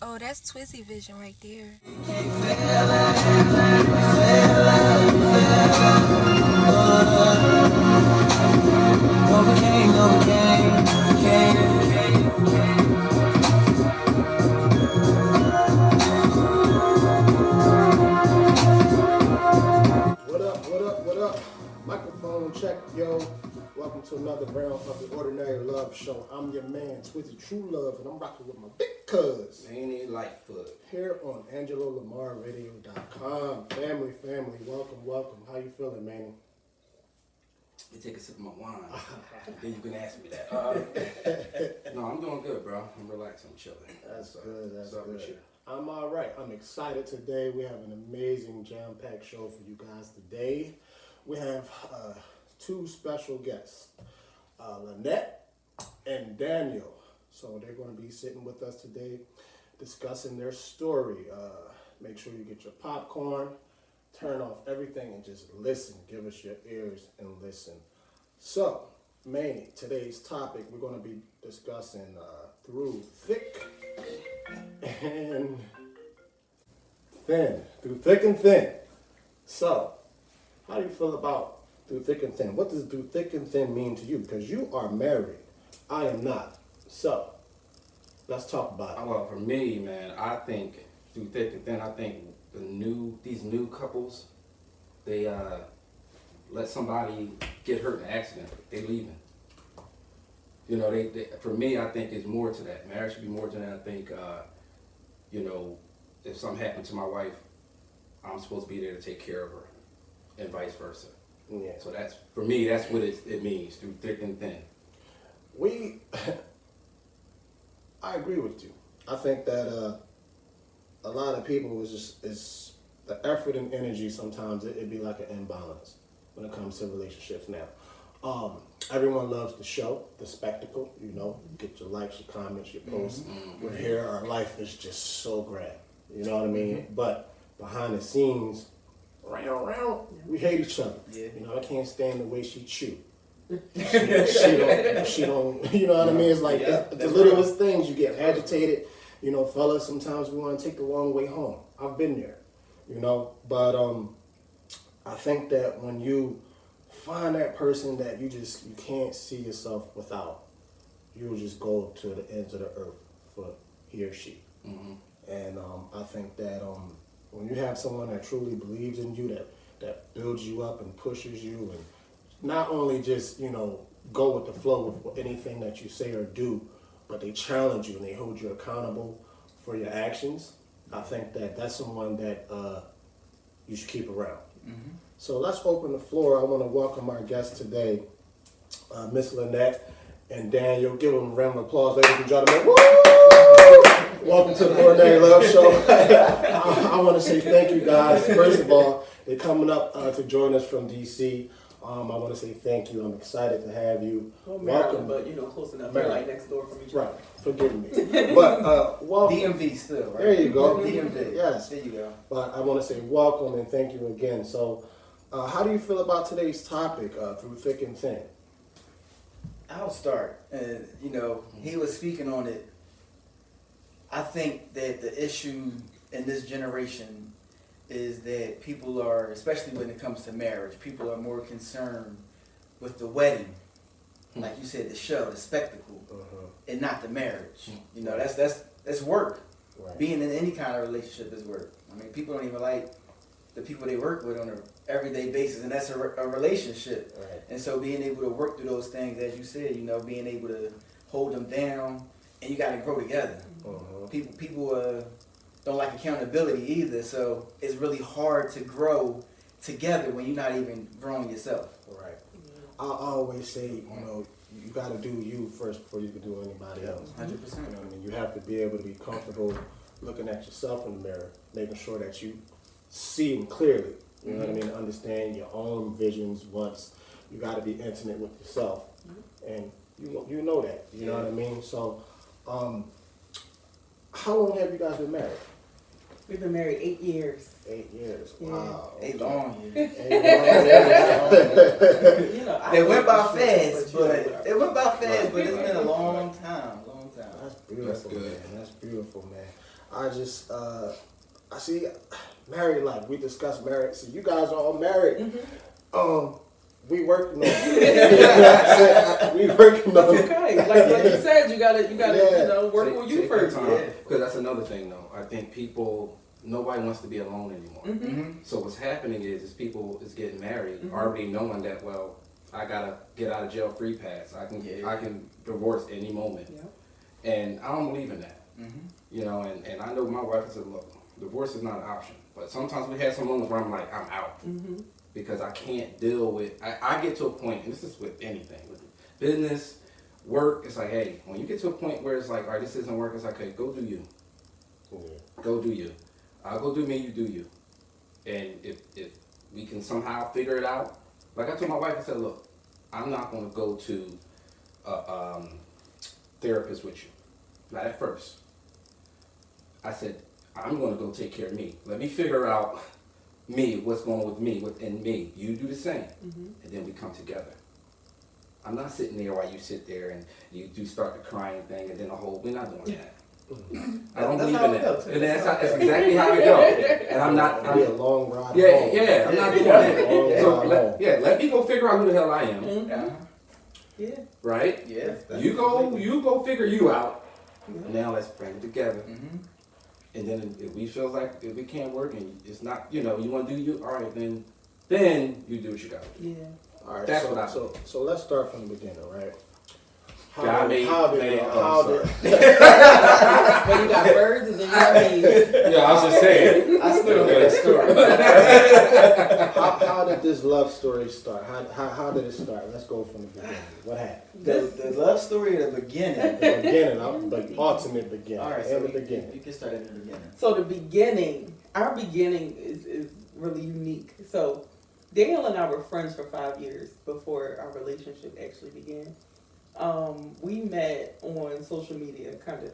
Oh, that's Twizzy Vision right there. What up, what up, what up? Microphone check, yo. Welcome to another round of the Ordinary Love Show. I'm your man, Twizzy True Love, and I'm rocking with my big cuz. Manny Lightfoot. Here on AngeloLamarRadio.com. Family, welcome, welcome. How you feeling, Manny? You take a sip of my wine. Then you can ask me that. No, I'm doing good, bro. I'm relaxed. I'm chilling. That's good, that's What's up with good. you? I'm all right. I'm excited today. We have an amazing jam-packed show for you guys today. We have two special guests, Lynette and Daniel. So they're going to be sitting with us today discussing their story. Make sure you get your popcorn, turn off everything, and just listen. Give us your ears and listen. So, Manny, today's topic, we're going to be discussing through thick and thin. Through thick and thin. So, how do you feel about through thick and thin? What does through thick and thin mean to you? Because you are married. I am not. So, let's talk about it. Well, for me, man, I think through thick and thin, I think these new couples, they let somebody get hurt in an accident. They leaving. You know, they for me, I think there's more to that. Marriage should be more than that. I think, you know, if something happened to my wife, I'm supposed to be there to take care of her, and vice versa. Yeah. So that's, for me, that's what it means, through thick and thin. I agree with you. I think that a lot of people is the effort and energy. Sometimes it'd be like an imbalance when it comes to relationships. Now, everyone loves the show, the spectacle. You know, you get your likes, your comments, your posts. We're here. Our life is just so grand. You know what I mean? But behind the scenes, we hate each other. Yeah. You know, I can't stand the way she chew. she don't, you know what I mean? It's like the littlest things. You get agitated. You know, fellas, sometimes we want to take the long way home. I've been there, you know. But I think that when you find that person that you can't see yourself without, you'll just go to the ends of the earth for he or she. Mm-hmm. And I think that when you have someone that truly believes in you, that builds you up and pushes you, and not only just, you know, go with the flow with anything that you say or do, but they challenge you and they hold you accountable for your actions, I think that that's someone that you should keep around. Mm-hmm. So let's open the floor. I want to welcome our guests today, Miss Lynette and Daniel. Give them a round of applause, ladies and gentlemen. Woo! Welcome to the Ordinary Love Show. I want to say thank you guys. First of all, they're coming up to join us from D.C. I want to say thank you. I'm excited to have you. Well, Welcome. Maryland, but you know, close enough. Maryland. They're like next door from each Right, other. forgive me. But welcome. DMV still, right? There you go. DMV. Yes. There you go. But I want to say welcome and thank you again. So, how do you feel about today's topic, through thick and thin? I'll start. And, you know, he was speaking on it. I think that the issue in this generation is that people are, especially when it comes to marriage, people are more concerned with the wedding, like you said, the show, the spectacle, and not the marriage. You know, that's work. Right. Being in any kind of relationship is work. I mean, people don't even like the people they work with on an everyday basis, and that's a relationship. Right. And so being able to work through those things, as you said, you know, being able to hold them down, and you got to grow together. People don't like accountability either, so it's really hard to grow together when you're not even growing yourself. Right. I always say, you know, you got to do you first before you can do anybody else. 100%. You know what I mean? You have to be able to be comfortable looking at yourself in the mirror, making sure that you see them clearly. You know what I mean? Understand your own visions, wants. You got to be intimate with yourself, and you know that. You know what I mean? So, how long have you guys been married? We've been married 8 years. 8 years. Yeah. Wow. 8 long years. 8 long years. You know, It went by but fast, but it's been a Right. long time. That's beautiful, That's good. man. That's beautiful, man. I just, I see married life. We discussed marriage. So you guys are all married. We working on it. We working on it. Okay, like you said, you gotta Yeah. work on you first. Because that's another thing, though. I think nobody wants to be alone anymore. So what's happening is people is getting married, already knowing that, well, I gotta get out of jail free pass. I can divorce any moment. Yeah. And I don't believe in that. You know, and I know my wife said, look, divorce is not an option. But sometimes we have some moments where I'm like, I'm out. Because I can't deal with, I get to a point, and this is with anything, with business, work, it's like, hey, when you get to a point where it's like, all right, this isn't working, it's like, okay, go do you. Go do you. I'll go do me, you do you. And if we can somehow figure it out, like I told my wife, I said, look, I'm not going to go to a therapist with you. Not at first. I said, I'm going to go take care of me. Let me figure out me, what's going on with me, within me. You do the same. And then we come together. I'm not sitting there while you sit there and you do start the crying thing and then we're not doing that. I don't believe in that. And that's exactly how it goes. And I'm not. It'll be a long ride. Yeah, I'm not doing that. So let me go figure out who the hell I am. Yeah. Right? Yeah. You go figure you out. Now let's bring it together. And then if we feel like if we can't work and it's not, you want to do you, all right, then you do what you got to do. Yeah. All right. That's So let's start from the beginning, right? How did Well, you got birds and then you got bees. Yeah, I was just saying. I still don't know that story. how did this love story start? How did it start? Let's go from the beginning. What happened? The love story at the beginning. The beginning, the ultimate beginning. All right, so the beginning. you can start at the beginning. So our beginning is really unique. So Daniel and I were friends for 5 years before our relationship actually began. We met on social media, kind of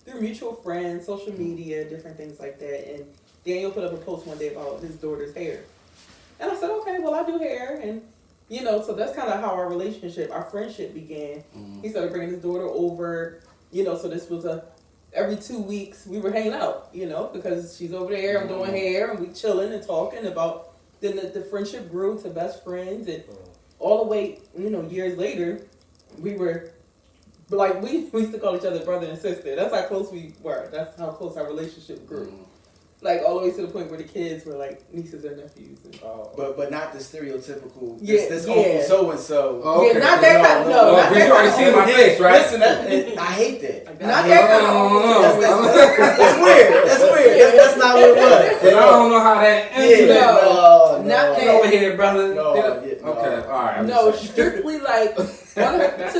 through mutual friends, social media, different things like that. And Daniel put up a post one day about his daughter's hair. And I said, okay, well, I do hair. And, so that's kind of how our friendship began. He started bringing his daughter over, so this was every 2 weeks we were hanging out, because she's over there, I'm doing hair, and we chilling and talking about, then the friendship grew to best friends. And all the way, years later, we were, like, we used to call each other brother and sister. That's how close we were. That's how close our relationship grew. Like, all the way to the point where the kids were like nieces or nephews. And, but not the stereotypical, Yeah, this yeah. uncle so-and-so. Oh, okay. Yeah, not that kind. No, not you that already kind. seen my face, right? Listen, I hate that. Not that kind. That's weird. That's weird. That's not what it was. I don't know how that ended. No, not Get over here, brother. No, Okay, all right. No, strictly like to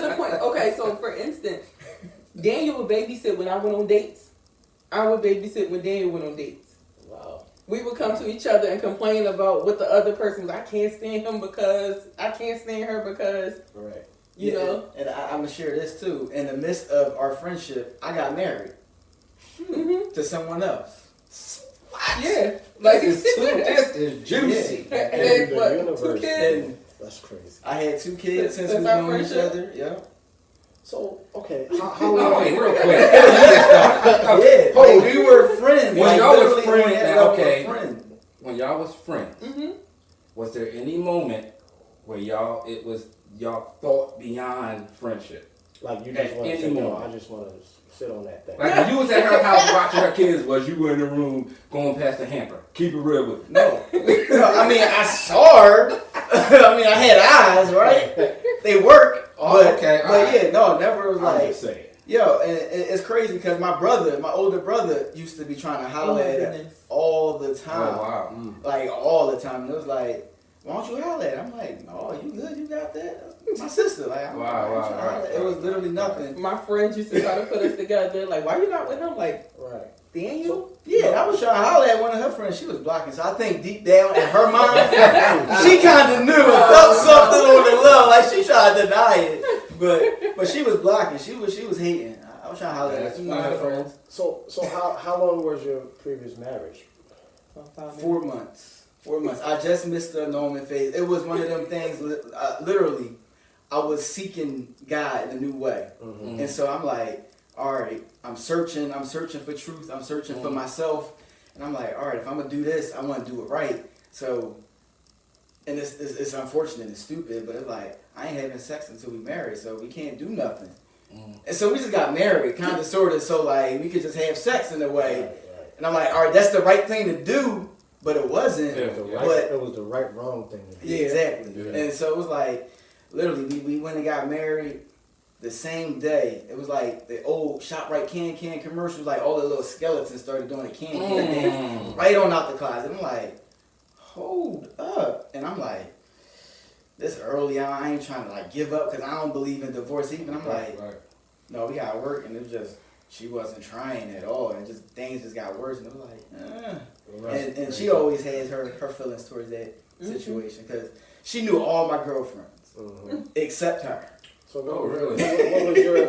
the point. Okay, so for instance, Daniel would babysit when I went on dates. I would babysit when Daniel went on dates. Wow. We would come to each other and complain about what the other person was. I can't stand him because I can't stand her because Right. you know. And I'm gonna share this too. In the midst of our friendship, I got married to someone else. Yeah, like This is juicy. and The what, universe. 2 kids. And That's crazy. I had 2 kids since Since we our knew each friendship? other. Yeah. So, okay, how No, long? wait, real quick. Yeah. Like, we were friends. When Like, y'all was literally, friends, we ended now, up okay. friends. When y'all was friends, was there any moment where y'all thought beyond friendship? Like you just At want to any say, no, moment. I just want to sit on that thing. Like when you was at her house watching her kids, was you were in the room going past the hamper? Keep it real with me. No. I mean, I saw her. I mean, I had eyes, right? They work. Oh, but, okay, But alright. yeah, no, never was I'm like, just saying. yo, and it's crazy because my older brother used to be trying to holler at her goodness. all the time. Oh wow. Like, all the time. And it was like, why don't you holler at her? I'm like, no, you good? You got that? My sister. Like, I'm Wow, like, wow, trying to holler. right, It was right, literally right. nothing. My friends used to try to put us together. Like, why you not with him? Like, Right. Daniel? Yeah, I was trying to holler at one of her friends. She was blocking. So I think deep down in her mind, she kind of knew and felt something on the low. Like, she tried to deny it. But she was blocking. She was hating. I was trying to holler at one of her friends. So how long was your previous marriage? About 5 minutes. 4 months. 4 months. I just missed the annulment phase. It was one of them things, literally, I was seeking God in a new way. And so I'm like, all right, I'm searching for truth, I'm searching for myself, and I'm like, all right, if I'm gonna do this, I want to do it right. So, and it's unfortunate and stupid, but it's like I ain't having sex until we married, so we can't do nothing. And so we just got married, kind of, sort of, so like we could just have sex in a way. Right. And I'm like, all right, that's the right thing to do, but it wasn't. It was the right, wrong thing to do. Yeah, exactly. Yeah. And so it was like, literally, we went and got married the same day. It was like the old ShopRite can commercials, like all the little skeletons started doing the can dance right on out the closet. I'm like, hold up. And I'm like, this early on, I ain't trying to like give up because I don't believe in divorce even. I'm like, no, we gotta work. And it was just, she wasn't trying at all. And just things just got worse. And it was like, and she always has her feelings towards that situation because she knew all my girlfriends except her. So really?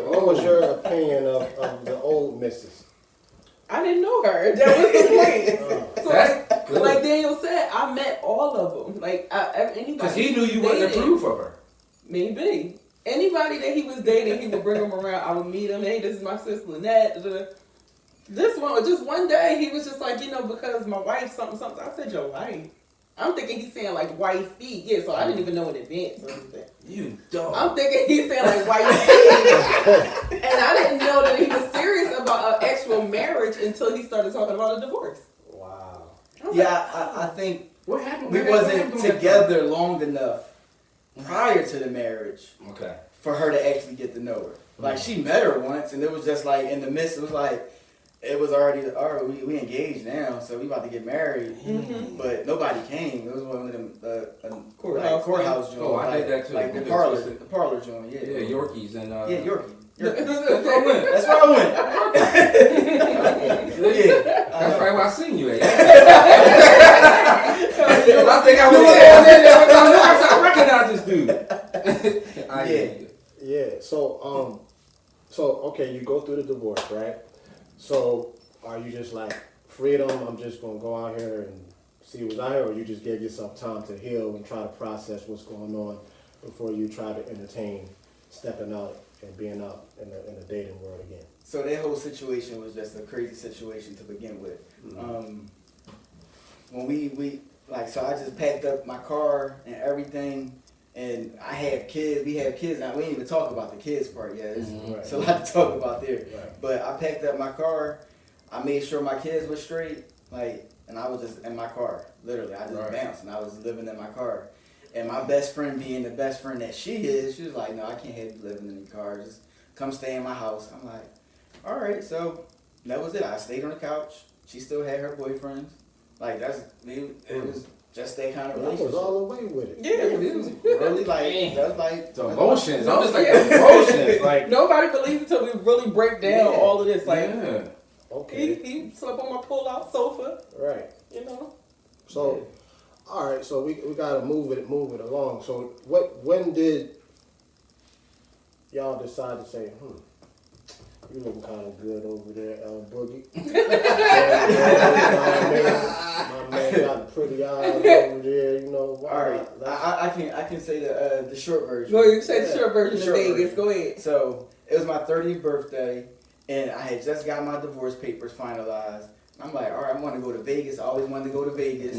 What was your opinion of the old missus? I didn't know her. That was the point. So That's like Daniel said, I met all of them. Like anybody. Because he knew you wouldn't approve of her. Maybe. Anybody that he was dating, he would bring them around. I would meet him. Hey, this is my sister Lynette. This one, just one day, he was just like, because my wife something. I said, your wife? I'm thinking he's saying like wifey. Yeah, so I didn't even know in advance. You don't. I'm thinking he's saying like wifey. And I didn't know that he was serious about an actual marriage until he started talking about a divorce. Wow. I think What happened? we wasn't together long enough prior to the marriage for her to actually get to know her. Like, she met her once, and it was just like, in the midst, it was like, it was already, all right, we engaged now, so we about to get married. But nobody came. It was one of them courthouse joints. Oh, I did that too. Like the parlor joint, yeah. Yeah, Yorkies and Yorkie. That's where I went. That's where I went. That's probably where I seen you at. I think I was there. I recognize this dude. Yeah. So okay, you go through the divorce, right? So are you just like, freedom, I'm just gonna go out here and see what's out here, or you just give yourself time to heal and try to process what's going on before you try to entertain stepping out and being out in the dating world again? So that whole situation was just a crazy situation to begin with. When we so I just packed up my car and everything, and I have kids. We have kids now. We ain't even talk about the kids part yet. It's a lot to talk about there. Right. But I packed up my car. I made sure my kids were straight. And I was just in my car. Literally, I just bounced, and I was living in my car. And my best friend, being the best friend that she is, she was like, "No, I can't have you living in the car. Just come stay in my house." I'm like, "All right." So that was it. I stayed on the couch. She still had her boyfriends. Like, it was just that kind of relationship. I was all the way with it. Yeah, it was really like, that was like the emotions. I'm just like emotions. Like, nobody believes until we really break down all of this. Like, okay, he slept on my pull-out sofa. Right. So, all right. So we gotta move it along. So when did y'all decide to say, you looking kind of good over there, Boogie? My man got pretty eyes over there, All right, I can say the short version. Go ahead, you say the short version of Vegas. Go ahead. So it was my 30th birthday, and I had just got my divorce papers finalized. I'm like, all right, I want to go to Vegas. I always wanted to go to Vegas,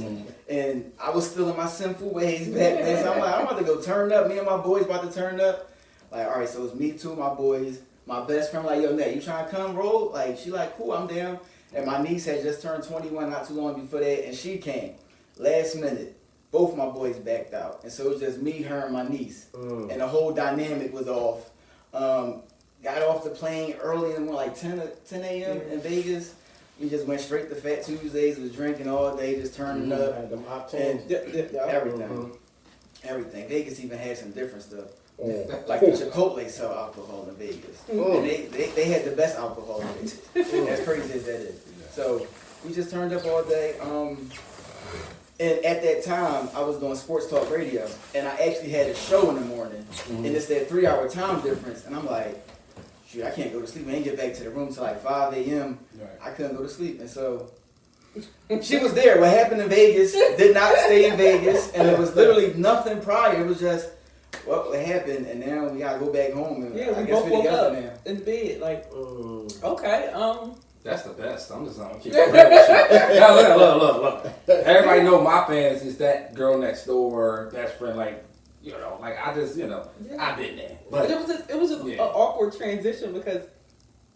and I was still in my sinful ways back then. So I'm like, I'm about to go turn up. Me and my boys about to turn up. Like, all right, so it's me, two of my boys. My best friend like, yo, Nat, you trying to come roll? Like, she like, cool, I'm down. And my niece had just turned 21 not too long before that, and she came. Last minute, both my boys backed out. And so it was just me, her, and my niece. And the whole dynamic was off. Got off the plane early in the morning, like 10 a.m. in Vegas. We just went straight to Fat Tuesdays, was drinking all day, just turning up. And everything. Everything. Vegas even had some different stuff. Like the Chipotle sell alcohol in Vegas. And they had the best alcohol in Vegas. As crazy as that is. So we just turned up all day. And at that time, I was doing sports talk radio. And I actually had a show in the morning. And it's that 3-hour time difference. And I'm like, shoot, I can't go to sleep. I didn't get back to the room till like 5 a.m. I couldn't go to sleep. And so she was there. What happened in Vegas did not stay in Vegas. And it was literally nothing prior. It was just, what happened, and now we gotta go back home. And Yeah, I we guess both we're woke together up now. in bed, like, Mm. okay, That's the best. I'm just gonna keep it real with you. Now look. Everybody know my fans is that girl next door, best friend. Like, you know, like I just, you know, I've been there. but But it was just Yeah. an awkward transition because,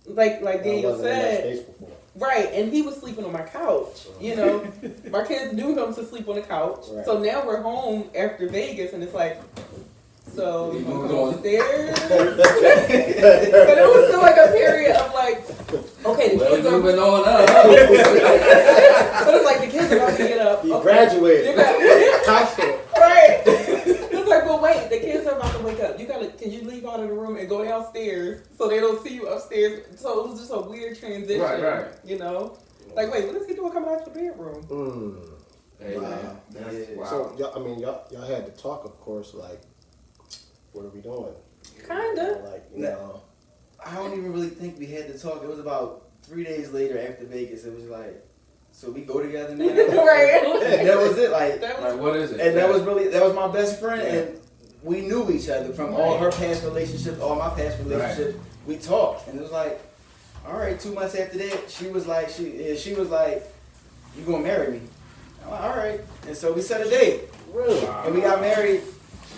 like That Daniel wasn't in that said, space before. right, and he was sleeping on my couch. You know, my kids knew him to sleep on the couch. Right. So now we're home after Vegas, and it's like, so you want to Moving come on. upstairs? But it was still like a period of like, okay, the well, kids are. moving on up. But it's like the kids are about to get up. You Okay. graduated. You got- Household. Right. It's like, but wait, the kids are about to wake up. Can you leave out of the room and go downstairs so they don't see you upstairs? So it was just a weird transition. Right. You know? Like, wait, what is he doing coming out your bedroom? Mm. Hey, Wow. man, that's Yeah. wow. So y'all had to talk, of course. Like, what are we doing? Kinda. Like, you know. I don't even really think we had to talk. It was about 3 days later after Vegas. It was like, so we go together now. Right. And that was it. Like, That was Like, what is it? and that was my best friend, and we knew each other from all her past relationships, all my past relationships. We talked, and it was like, all right. 2 months after that, she was like, you gonna marry me? I'm like, all right. And so we set a date, Really? Wow. and we got married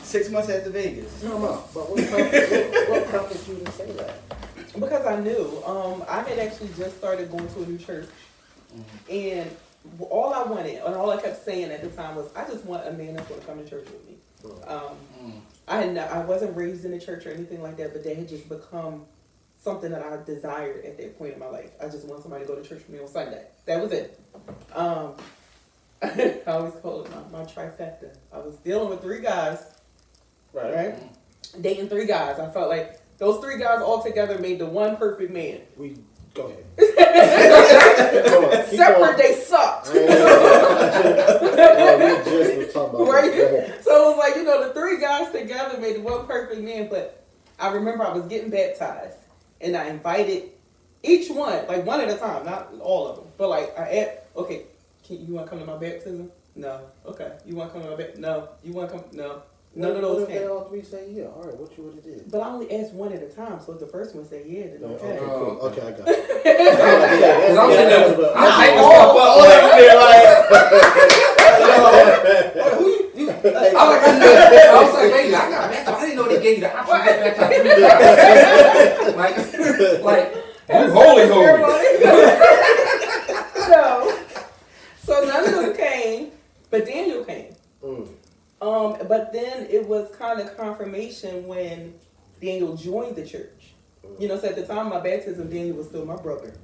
6 months after Vegas. No, but what prompted you to say that? because I knew. I had actually just started going to a new church. And all I wanted, and all I kept saying at the time was, I just want a man that's going to come to church with me. I wasn't raised in a church or anything like that, but that had just become something that I desired at that point in my life. I just want somebody to go to church with me on Sunday. That was it. I always call it my trifecta. I was dealing with 3 guys, right? Dating 3 guys. I felt like those 3 guys all together made the one perfect man. We go ahead. Go on, keep Separate, going. they sucked. We just was talking about Right? that. So it was like, the 3 guys together made the one perfect man. But I remember I was getting baptized, and I invited each one, like one at a time, not all of them. But like, okay, you want to come to my baptism? No. Okay. You want to come to my baptism? No. You want to come? No. None of What those if they came. all 3 say yeah? All right, what you would have did? But I only asked one at a time, so if the first one said yeah, then Okay, okay. cool. Okay, I got it. Cause I'm sitting there, Yeah, I'm hyping all- stuff all up. that I was like, wait, I got baptized. I didn't know they gave you the option to get baptized 3 times. Like, you holy. No. So none of them came, but Daniel came. But then it was kind of confirmation when Daniel joined the church. So at the time of my baptism, Daniel was still my brother.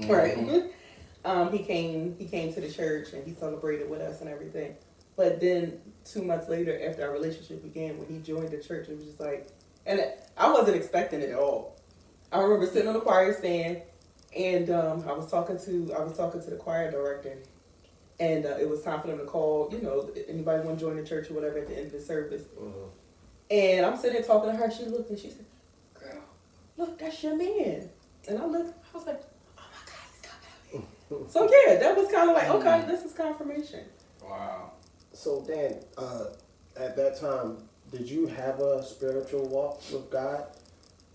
Right. He came to the church and he celebrated with us and everything. But then 2 months later, after our relationship began, when he joined the church, it was just like, and I wasn't expecting it at all. I remember sitting on the choir stand, and I was talking to the choir director, and it was time for them to call, anybody want to join the church or whatever at the end of the service. And I'm sitting there talking to her. She looked and she said, "Girl, look, that's your man." And I looked. I was like, "Oh my God, he's coming." So yeah, that was kind of like, okay, this is confirmation. Wow. So Dan, at that time, did you have a spiritual walk with God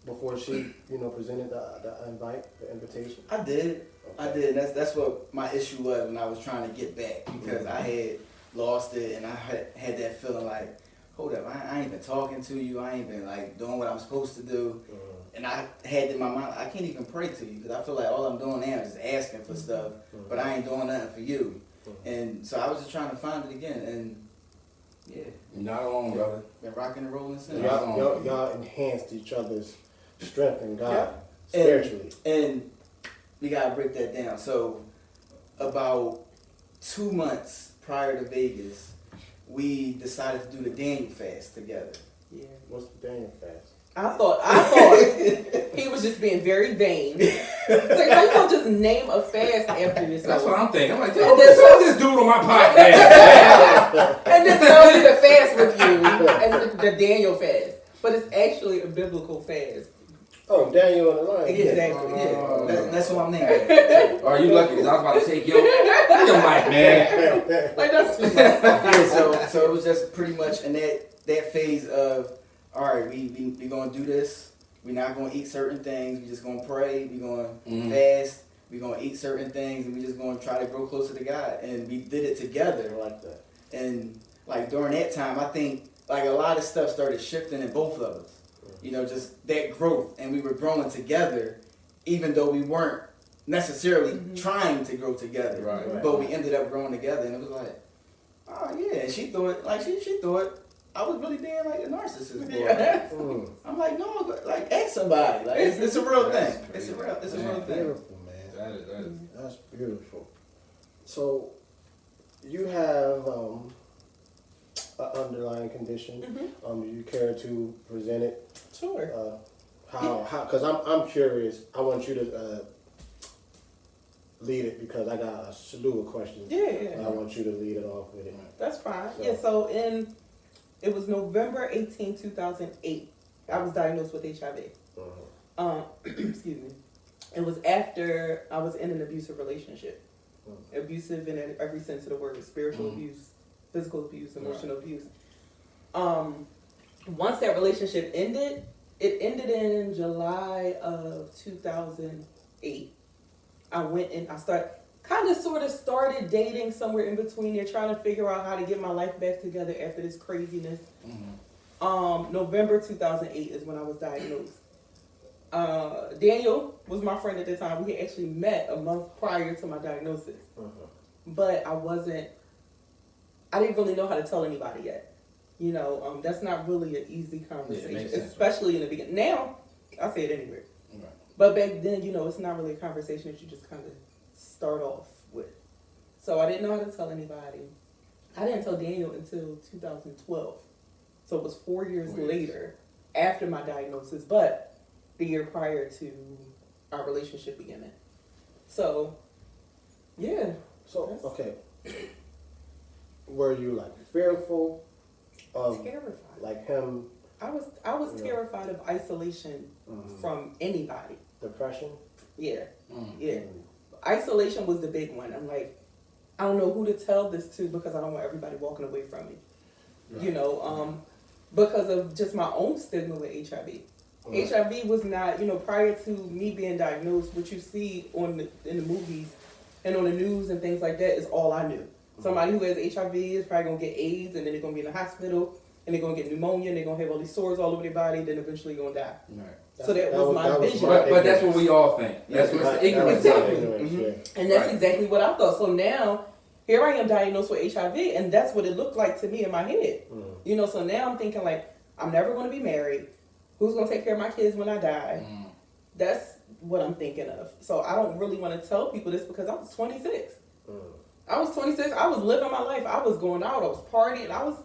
before she, presented the invitation? I did. I Okay. did. That's what my issue was when I was trying to get back, because I had lost it and I had that feeling like, hold up, I ain't been talking to you. I ain't been like doing what I'm supposed to do. And I had in my mind, I can't even pray to you because I feel like all I'm doing now is just asking for stuff, but I ain't doing nothing for you. And so I was just trying to find it again, and yeah, You're not alone, brother. been rocking and rolling since. Y'all enhanced each other's strength in God Yeah. spiritually. And we gotta break that down. So about 2 months prior to Vegas, we decided to do the Daniel fast together. Yeah. What's the Daniel fast? I thought he was just being very vain. It's like, how you gonna just name a fast after yourself? That's what I'm thinking. I'm like, And what's then- this dude on my podcast? And then tell me to fast with you, and the Daniel fast. But it's actually a biblical fast. Oh, Daniel and the Lion. Exactly. Yeah, that's what I'm naming. Are you lucky? Because I was about to say, yo, your mic, man. Like that's too much. Yeah, so it was just pretty much in that phase of all right, we gonna do this. We're not gonna eat certain things. We just gonna pray. We gonna fast. We gonna eat certain things, and we just gonna try to grow closer to God. And we did it together. I like that. And like during that time, I think like a lot of stuff started shifting in both of us. You know, just that growth, and we were growing together, even though we weren't necessarily trying to grow together. Right. But we ended up growing together, and it was like, oh yeah. And she thought like she thought I was really being like a narcissist. Yeah. I'm like, no, like ask somebody. Like it's a real thing. It's a real thing. Beautiful, man. That is. That's beautiful. So, you have an underlying condition. Do you care to present it? Sure. How? Because I'm curious. I want you to lead it because I got a slew of questions. Yeah. I want you to lead it off with it. That's fine. So- Yeah, so it was November 18, 2008. I was diagnosed with HIV. Excuse me. It was after I was in an abusive relationship. Abusive in every sense of the word, spiritual abuse, physical abuse, emotional abuse. Once that relationship ended, it ended in July of 2008. I went and I started dating somewhere in between there, trying to figure out how to get my life back together after this craziness. November 2008 is when I was diagnosed. Daniel was my friend at the time. We had actually met a month prior to my diagnosis. But I didn't really know how to tell anybody yet. You know, that's not really an easy conversation, makes sense, especially in the beginning. Now, I say it anywhere. Right. But back then, you know, it's not really a conversation that you just kind of start off with. So I didn't know how to tell anybody. I didn't tell Daniel until 2012. So it was 4 years later after my diagnosis, but the year prior to our relationship beginning. So, yeah. So, okay. Were you like fearful of Terrified. like him? I was terrified of isolation from anybody. Depression? Yeah. Yeah. Isolation was the big one. I'm like, I don't know who to tell this to because I don't want everybody walking away from me. Right. You know, because of just my own stigma with HIV. Right. HIV was not, you know, prior to me being diagnosed, what you see in the movies and on the news and things like that is all I knew. Somebody who has HIV is probably going to get AIDS, and then they're going to be in the hospital, and they're going to get pneumonia, and they're going to have all these sores all over their body, then eventually going to die. Right. So that was my vision. But that's what we all think. That's what's the ignorance. Exactly. And that's exactly what I thought. So now, here I am diagnosed with HIV, and that's what it looked like to me in my head. You know, so now I'm thinking like, I'm never going to be married. Who's going to take care of my kids when I die? That's what I'm thinking of. So I don't really want to tell people this because I was 26. I was 26. I was living my life. I was going out. I was partying. I was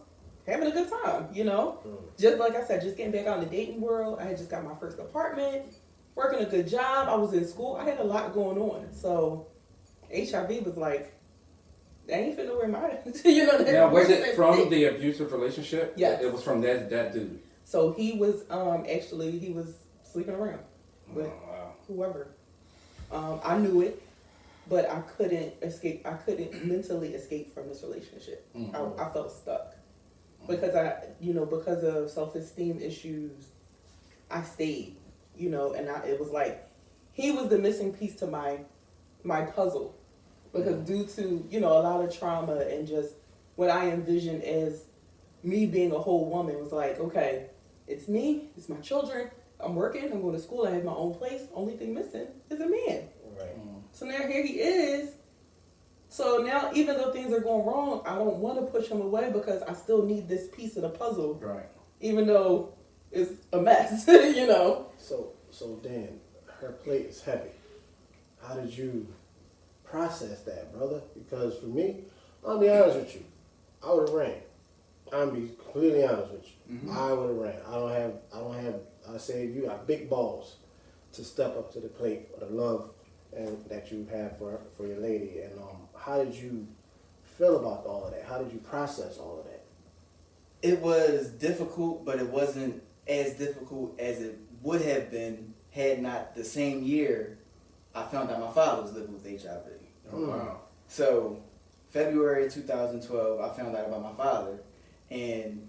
having a good time, you know? Just like I said, just getting back out in the dating world. I had just got my first apartment, working a good job. I was in school. I had a lot going on. So HIV was like, I ain't fit nowhere in my, you know? Now, was it from the abusive relationship? Yes. It was from that dude. So he was, actually, he was sleeping around with whoever. I knew it. But I couldn't escape. I couldn't mentally escape from this relationship. I felt stuck because because of self-esteem issues, I stayed. You know, and it was like he was the missing piece to my puzzle because due to a lot of trauma and just what I envisioned as me being a whole woman was like, okay, it's me, it's my children. I'm working. I'm going to school. I have my own place. Only thing missing is a man. Right. So now here he is. So now even though things are going wrong, I don't want to push him away because I still need this piece of the puzzle. Right. Even though it's a mess, you know. So Dan, her plate is heavy. How did you process that, brother? Because for me, I'll be honest with you, I would have ran. I'm be completely honest with you. I would have ran. I don't have. I say you got big balls to step up to the plate for the love and that you have for your lady. And how did you feel about all of that? How did you process all of that? It was difficult, but it wasn't as difficult as it would have been had not the same year I found out my father was living with HIV. Oh, wow. So February 2012, I found out about my father, and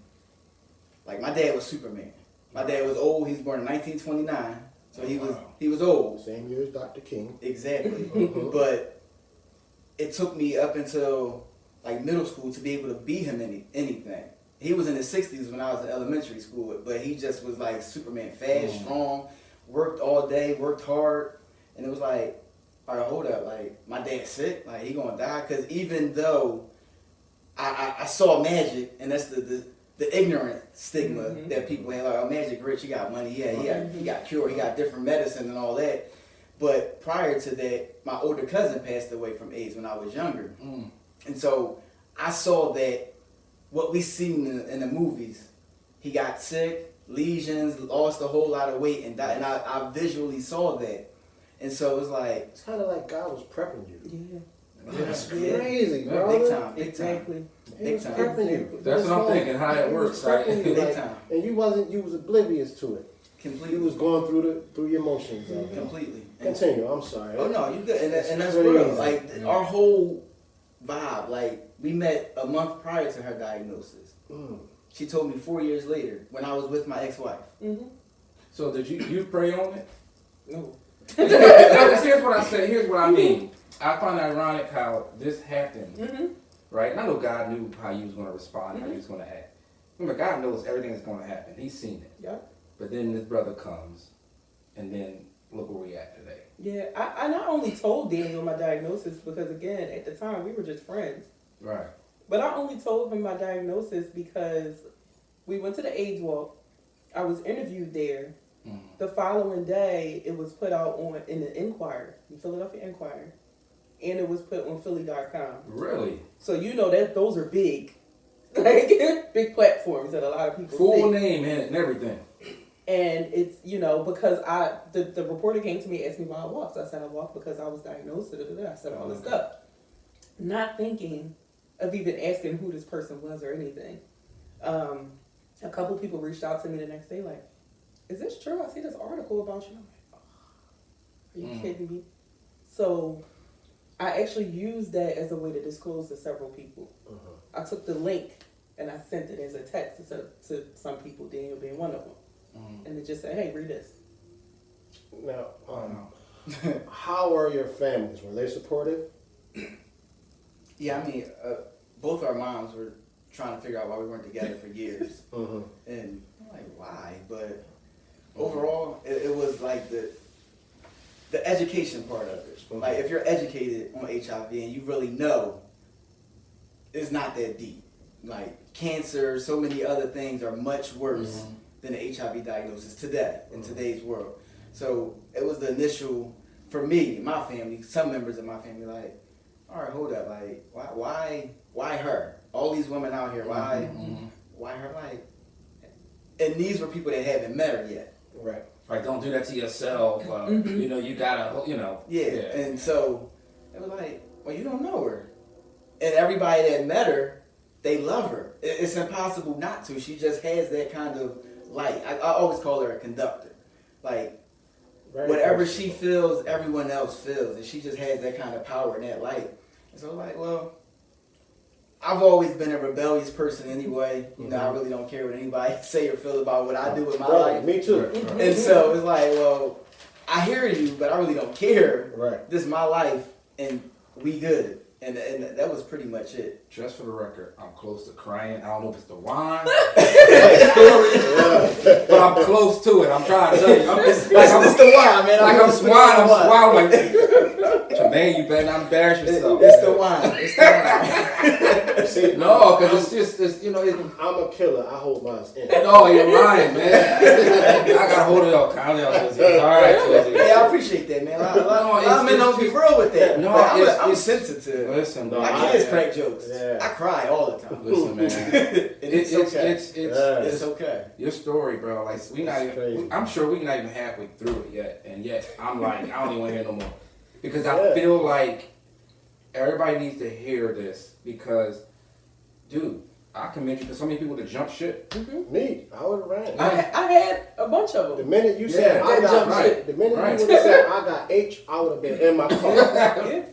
like my dad was Superman. My dad was old. He was born in 1929, so he Wow. was old. Same year as Dr. King. Exactly. Mhm. But it took me up until like middle school to be able to beat him anything. He was in his 60s when I was in elementary school, but he just was like Superman, fast, strong, worked all day, worked hard, and it was like, all right, hold up, like my dad's sick, like he gonna die, because even though I saw magic, and that's the ignorant stigma that people have, like, oh, Magic rich, he got money, he got cured, he got different medicine and all that. But prior to that, my older cousin passed away from AIDS when I was younger. And so I saw that what we seen in the movies, he got sick, lesions, lost a whole lot of weight, and died. And I visually saw that. And so it was like, It's kind of like God was prepping you. Yeah. That's Yeah. crazy, bro. big time, big time. Exactly. He was Big time. prepping you. Exactly. That's what I'm thinking, how that He was works, right? prepping you, Big like, time. and you was oblivious to it. Completely. You was going through your emotions. Completely. Continue. I'm sorry. Oh no, you good, and that's crazy. real. Like our whole vibe. Like we met a month prior to her diagnosis. Mm. She told me 4 years later when I was with my ex-wife. So did you pray on it? No. Here's what I say. Here's what I mean. I find it ironic how this happened, right? And I know God knew how you was going to respond, how you was going to act. Remember, God knows everything that's going to happen. He's seen it. Yeah. But then this brother comes, and then look where we at today. Yeah, I not only told Daniel my diagnosis because, again, at the time we were just friends. Right. But I only told him my diagnosis because we went to the AIDS walk. I was interviewed there. The following day, it was put out in the Enquirer, the Philadelphia Enquirer, and it was put on Philly.com. Really? So you know that those are big, like big platforms that a lot of people Full see. name in it and everything. And it's, because the reporter came to me, asked me why I walked. I said I walked because I was diagnosed. I said all this stuff. Not thinking of even asking who this person was or anything. A couple people reached out to me the next day like, is this true? I see this article about you. I'm like, oh, are you kidding me? So I actually used that as a way to disclose to several people. I took the link and I sent it as a text to some people, Daniel being one of them. And it just said, hey, read this. Now, how are your families? Were they supportive? Yeah, I mean, both our moms were trying to figure out why we weren't together for years. And I'm like, why? But overall, it was like the education part of it. Like, if you're educated on HIV and you really know, it's not that deep. Like, cancer, so many other things are much worse than the HIV diagnosis today, in today's world. So, it was the initial, for me, my family, some members of my family, like, all right, hold up, like, why her? All these women out here, why her? Like, and these were people that haven't met her yet. Right. Like, don't do that to yourself. You gotta, Yeah, and so it was like, well, you don't know her. And everybody that met her, they love her. It's impossible not to. She just has that kind of light. I always call her a conductor. Like, whatever she feels, everyone else feels. And she just has that kind of power and that light. And so, like, well, I've always been a rebellious person anyway. You know, I really don't care what anybody say or feel about what I do with my life. Me too. And so it's like, well, I hear you, but I really don't care. Right. This is my life, and we good. And that was pretty much it. Just for the record, I'm close to crying. I don't know if it's the wine, but I'm close to it. I'm trying to tell you. It's the wine, man. I'm swallowing. Like, Jermaine, you better not embarrass yourself. It's the wine. It's the wine. See, No, because it's I'm a killer. I hold mine in. No, you're lying, man. I gotta hold it up. All right, Yeah, I appreciate that, man. A lot of men don't be real with that. No, but I'm sensitive. Listen, My dog. kids crack jokes. Yeah. I cry all the time. Listen, man. It's okay. It's okay. your story, bro. Like we not even. I'm sure we're not even halfway through it yet, and yet I'm like, I don't even want to hear no more because I feel like everybody needs to hear this because, dude, I commend you for so many people to jump ship. Me, I would have ran. I had a bunch of The them. minute you said I got right. the minute you Right. would have said I got H, I would have been in my car. Yeah.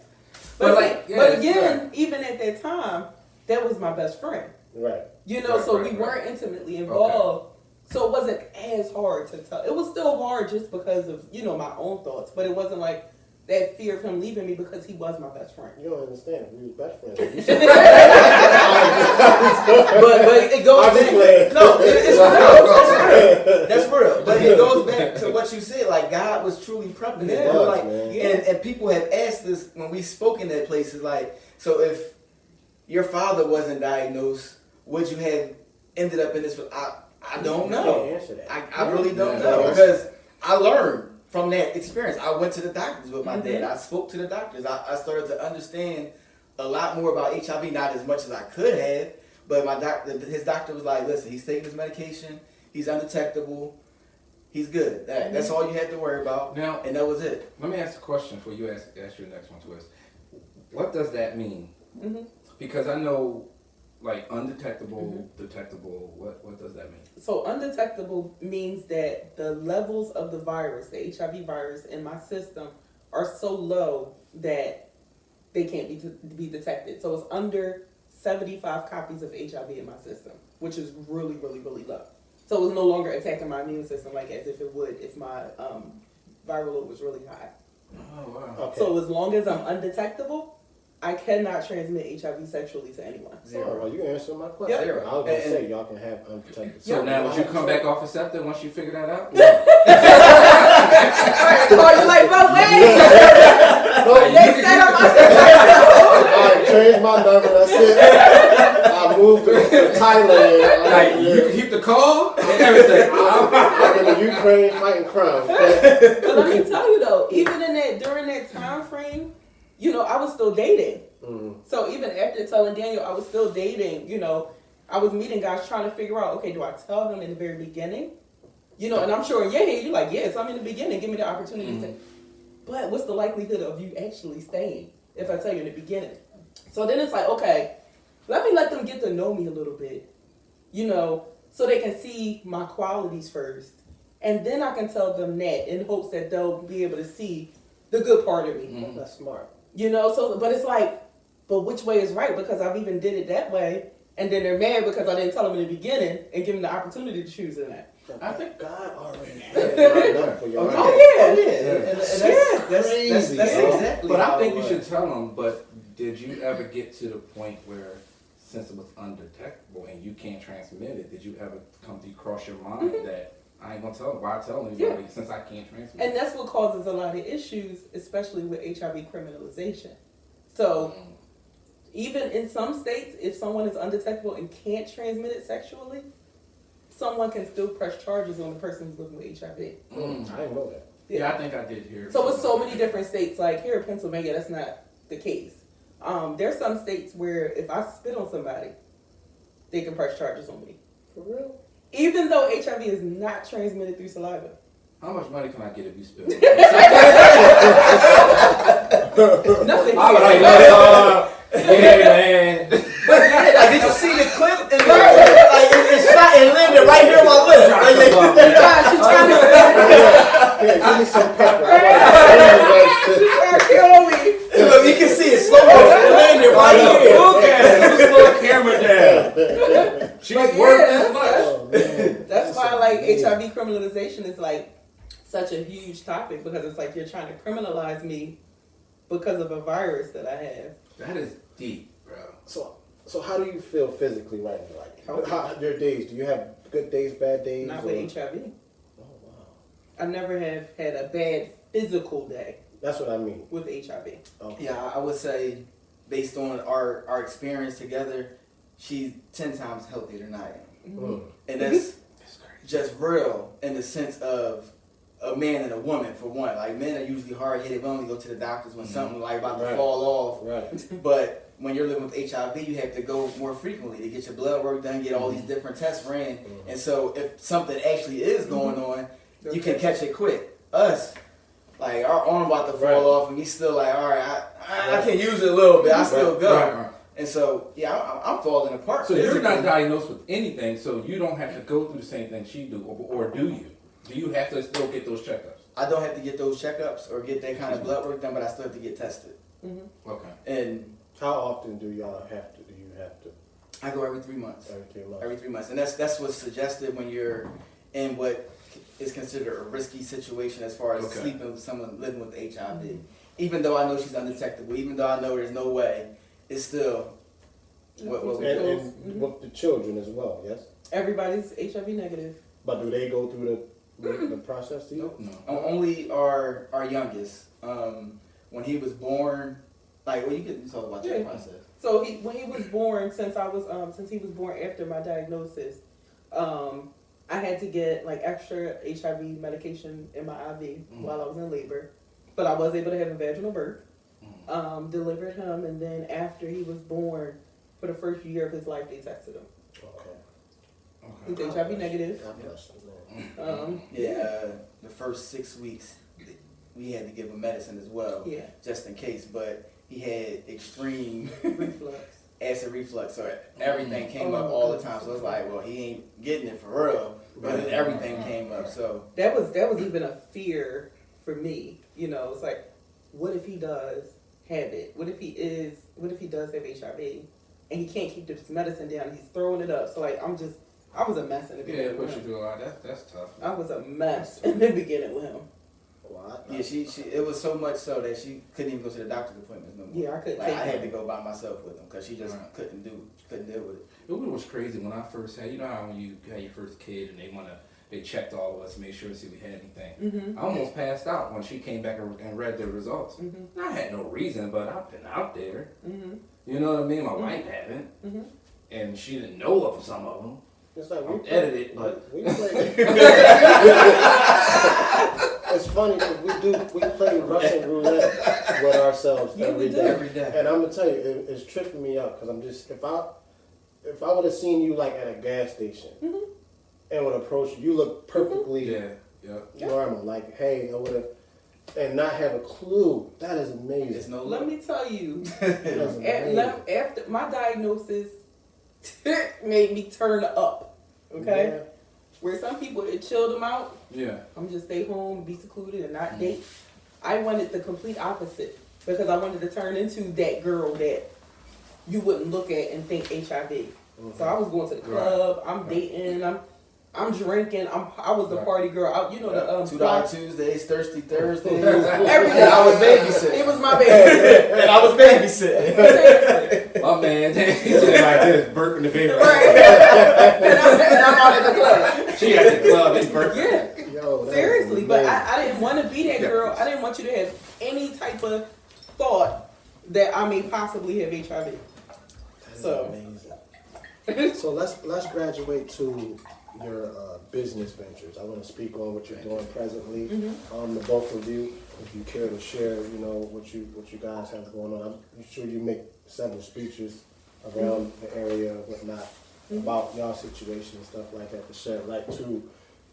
But But again, even at that time, that was my best friend. Right. So Right, we right. weren't intimately involved. So it wasn't as hard to tell. It was still hard just because of, my own thoughts, but it wasn't like that fear of him leaving me because he was my best friend. You don't understand. We was best friends. but it goes I'm just back. playing. No, it's real. That's real. But it goes back to what you said. Like, God was truly prepping Yeah, it. Like, man. and people have asked us when we spoke in that place, is like, so if your father wasn't diagnosed, would you have ended up in this? I don't know. I can't answer that. I really don't Yeah. know, because I learned from that experience. I went to the doctors with my Mm-hmm. dad. I spoke to the doctors. I started to understand a lot more about HIV, not as much as I could have, but his doctor was like, listen, he's taking his medication, he's undetectable, he's good. That's all you had to worry about. Now, and that was it. let me ask a question before you ask your next one to us. What does that mean? Mm-hmm. Because I know, like, undetectable, detectable, what does that mean? So undetectable means that the levels of the virus, the HIV virus in my system, are so low that they can't be detected. So it's under 75 copies of HIV in my system, which is really, really, really low. So it's no longer attacking my immune system like as if it would if my viral load was really high. Oh, wow. Okay. So as long as I'm undetectable, I cannot transmit HIV sexually to anyone. Oh, well, you answered my question. Yep. I was going to say, y'all can have unprotected. So now, would you come back off accepted once you figure that out? Call you like, but wait! No, They said I'm I changed my number. That's it. I moved to Thailand. Like, you can keep the call and everything. I'm in the Ukraine fighting crime. But let me tell you though, even during that time frame, I was still dating. So even after telling Daniel I was still dating, I was meeting guys trying to figure out, okay, do I tell him in the very beginning? And I'm sure in your head you're like, yes, I'm in the beginning, give me the opportunity to say. But what's the likelihood of you actually staying if I tell you in the beginning? So then it's like, okay, let me let them get to know me a little bit, so they can see my qualities first. And then I can tell them that in hopes that they'll be able to see the good part of me. That's smart. But it's like, but which way is right? Because I've even did it that way, and then they're mad because I didn't tell them in the beginning and give them the opportunity to choose in that. I think God already had it lined up for y'all. Oh, yeah. And that's crazy, exactly. But I how think it you was. should tell them, but did you ever get to the point where, since it was undetectable and you can't transmit it, did you ever come to cross your mind that I ain't gonna tell them? Why tell anybody since I can't transmit And it? that's what causes a lot of issues, especially with HIV criminalization. So even in some states, if someone is undetectable and can't transmit it sexually, someone can still press charges on the person who's living with HIV. I didn't know that. Yeah, I think I did hear. So with so many different states, like here in Pennsylvania, that's not the case. There's some states where if I spit on somebody, they can press charges on me. For real? Even though HIV is not transmitted through saliva. How much money can I get if you spill? Nothing. I'm like, here. yeah, man. Did you see the clip? And it shot and landed right here on my lip. She trying to Yeah, give me some pepper. kill me. Look, you can see it slow motion. It landed right here. Look at it. Slow the camera down. She's But worth yeah, this much. Oh, man. That's why amazing. HIV criminalization is like such a huge topic, because it's like you're trying to criminalize me because of a virus that I have. That is deep, bro. So how do you feel physically right now? Like, Healthy. how your days? Do you have good days, bad days? Not or- with HIV. Oh wow, I never have had a bad physical day that's what I mean. with HIV. Okay. Yeah, I would say, based on our experience together, she's 10 times healthier than I am. Mm. And that's just real in the sense of a man and a woman, for one. Like, men are usually hard-headed. We only go to the doctors when something like about to Right. fall off. Right. But when you're living with HIV, you have to go more frequently to get your blood work done, get all these different tests ran. And so if something actually is going on, you can catch it quick. Us, like, our arm about to fall Right. off, and we still like, all right, I can use it a little bit. I still go. Right. And so, yeah, I'm falling apart. So you're physically. not diagnosed with anything, so you don't have to go through the same thing she do, or do you? Do you have to still get those checkups? I don't have to get those checkups or get that kind of blood work done, but I still have to get tested. Okay. And How often do y'all have to? Do you have to? I go every 3 months. Every 3 months. Every 3 months, and that's what's suggested when you're in what is considered a risky situation as far as Okay. sleeping with someone living with HIV. Even though I know she's undetectable, even though I know there's no way, it's still what we And, do. and with the children as well, yes? Everybody's HIV negative. But do they go through the process too? Nope. No. Only our youngest. When he was born, like, well, you can talk about your Yeah. process. So when he was born, since he was born after my diagnosis, I had to get like extra HIV medication in my IV while I was in labor, but I was able to have a vaginal birth. Delivered him, and then after he was born, for the first year of his life, they tested him. Okay. He's HIV negative. God bless you, man. The first 6 weeks, we had to give him medicine as well, Yeah, just in case. But he had extreme reflux. acid reflux, so everything came up all the time. So it's like, well, he ain't getting it for real, but Right. everything came up. So That was even a fear for me. You know, it's like, what if he does have it? What if he does have HIV and he can't keep this medicine down? And he's throwing it up. So like, I was a mess in the Yeah, beginning. what with you him. do a lot. That's tough. I was a mess in the beginning with him. Well, yeah, she it was so much so that she couldn't even go to the doctor's appointments no more. Yeah, I couldn't Like, take I had him. to go by myself with him because she just Right. couldn't deal with it. It was crazy when I first had. You know how when you had your first kid and they checked all of us, made sure to see if we had anything. I almost passed out when she came back and read the results. I had no reason, but I've been out there. You know what I mean? My wife hadn't, and she didn't know of some of them. it's like I'm edited, but we play. It's funny because we play Russian roulette with ourselves Yeah, every we day. do. Every day. And I'm gonna tell you, it's tripping me up because I'm just if I would have seen you like at a gas station and would approach you look perfectly yeah. normal. Like, hey, I would have, and not have a clue. That is amazing. It's no Let look. me tell you, That is amazing. after my diagnosis made me turn up. Okay, Yeah. where some people it chilled them out. Yeah. I'm just stay home, be secluded, and not date. I wanted the complete opposite because I wanted to turn into that girl that you wouldn't look at and think HIV. So I was going to the club. I'm dating. I'm drinking. I was the party girl. You know the $2 Tuesdays, Thirsty Thursdays. every day. And I was babysitting. It was my baby. And I was babysitting. Seriously. My man, he said like this, burping the baby. Right. and I'm out at the club. She at the club, he's burping. Yeah. Yo, that is Seriously, but amazing. I didn't want to be that girl. I didn't want you to have any type of thought that I may possibly have HIV. That is So. amazing. So let's graduate to your business ventures. I want to speak on what you're doing presently. The both of you, if you care to share, you know what you guys have going on. I'm sure you make several speeches around the area and whatnot about y'all situation and stuff like that to shed light to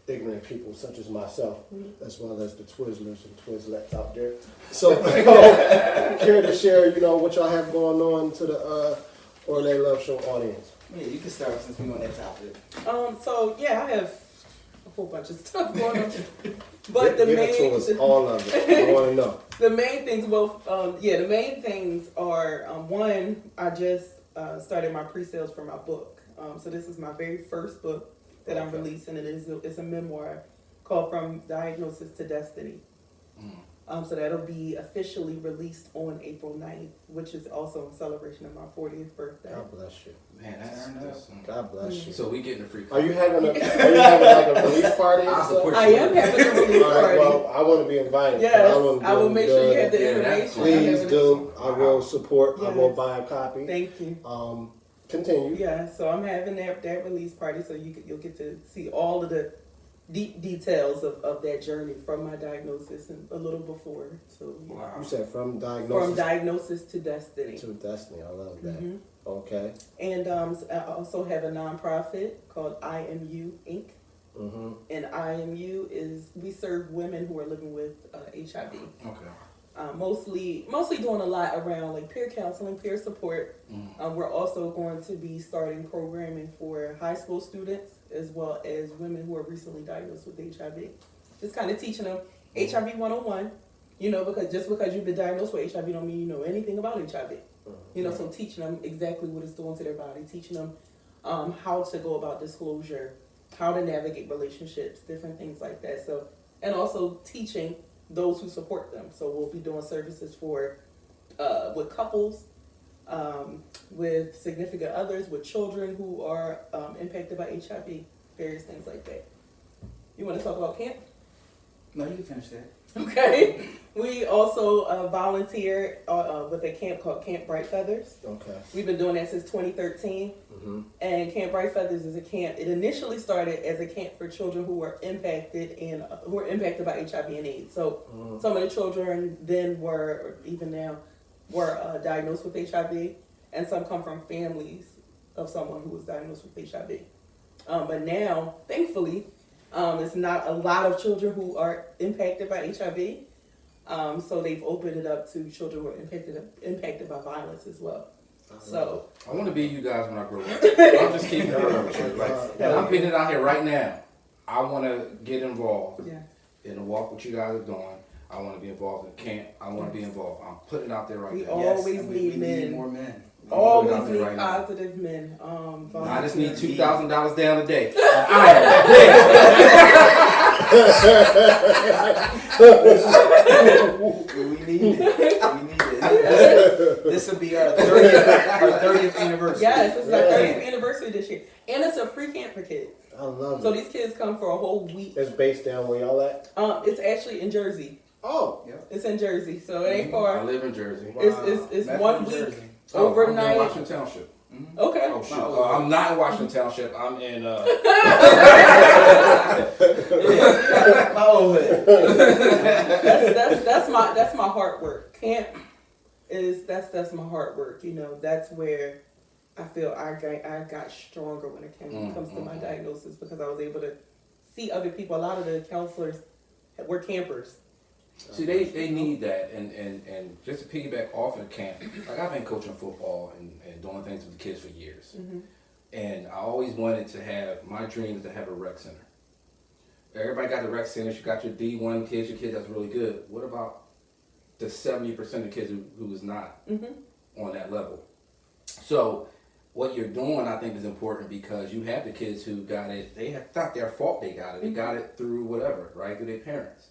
ignorant people such as myself, as well as the Twizzlers and Twizzlets out there. So, care to share, you know, what y'all have going on to the Or They Love Show audience. Yeah, you can start since we on that topic. So yeah, I have a whole bunch of stuff going on. But Give it to us, all of it. I want to know. the main things, the main things are one, I just started my pre-sales for my book. So this is my very first book that I'm releasing. It's a memoir called From Diagnosis to Destiny. So that'll be officially released on April 9th, which is also in celebration of my 40th birthday. God bless you. Man, that's God bless you. so we getting a free Are you having like a release party? and I'll stuff? support I am having a release All right, party. well, I want to be invited. Yes, wanna I will do make sure you good. have the Yeah, that's information. cool. I'm Please having do. I will support. I will Yes. buy a copy. Thank you. Continue. Yeah, so I'm having that release party, so you'll get to see all of the deep details of that journey from my diagnosis and a little before. So Wow. You said from from diagnosis diagnosis to destiny. to destiny. I love that. Mhm. Okay. And I also have a nonprofit called IMU Inc. Mm-hmm. And IMU we serve women who are living with HIV. Okay. Mostly doing a lot around like peer counseling, peer support. We're also going to be starting programming for high school students as well as women who are recently diagnosed with HIV. Just kind of teaching them HIV 101, you know, because just because you've been diagnosed with HIV don't mean you know anything about HIV. You know, so teaching them exactly what it's doing to their body, teaching them how to go about disclosure, how to navigate relationships, different things like that. So, and also teaching those who support them. So we'll be doing services for with couples, with significant others, with children who are impacted by HIV, various things like that. You want to talk about camp? No, you can finish that. Okay. We also volunteer with a camp called Camp Bright Feathers. Okay. We've been doing that since 2013. Mm-hmm. And Camp Bright Feathers is a camp. It initially started as a camp for children who were impacted by HIV and AIDS. So some of the children then were, or even now, were diagnosed with HIV, and some come from families of someone who was diagnosed with HIV. But now, thankfully, it's not a lot of children who are impacted by HIV. So they've opened it up to children who are impacted by violence as well. So I want to be you guys when I grow up. I'm just keeping it real with you. Like, and I'm putting it out here right now. I want to get involved in the walk what you guys are doing. I want to be involved in camp. I want to be involved. I'm putting it out there right we now. always we need men. need more men. Always need positive men. I just need $2,000 down a day. We need it. This will be our 30th anniversary. Yes, this is our 30th anniversary this year. And it's a free camp for kids. I love So it. these kids come for a whole week. It's based down where y'all at? It's actually in Jersey. Oh. It's in Jersey, so it ain't I far. live in Jersey. It's Medford, 1 week Jersey. overnight. I'm in Washington Township. Okay. Oh shoot! I'm not in Washington Township. I'm in. My old hood. That's my hard work. Camp is that's my hard work. You know, that's where I feel I got stronger when it comes to my diagnosis, because I was able to see other people. A lot of the counselors were campers. See, they need that, and just to piggyback off of the camp, like I've been coaching football and doing things with the kids for years, and I always wanted to have, my dream is to have a rec center. Everybody got the rec centers, you got your D1 kids, your kids that's really good. What about the 70% of the kids who is not on that level? So what you're doing, I think, is important, because you have the kids who got it, it's not their fault they got it, they got it through whatever, right, through their parents.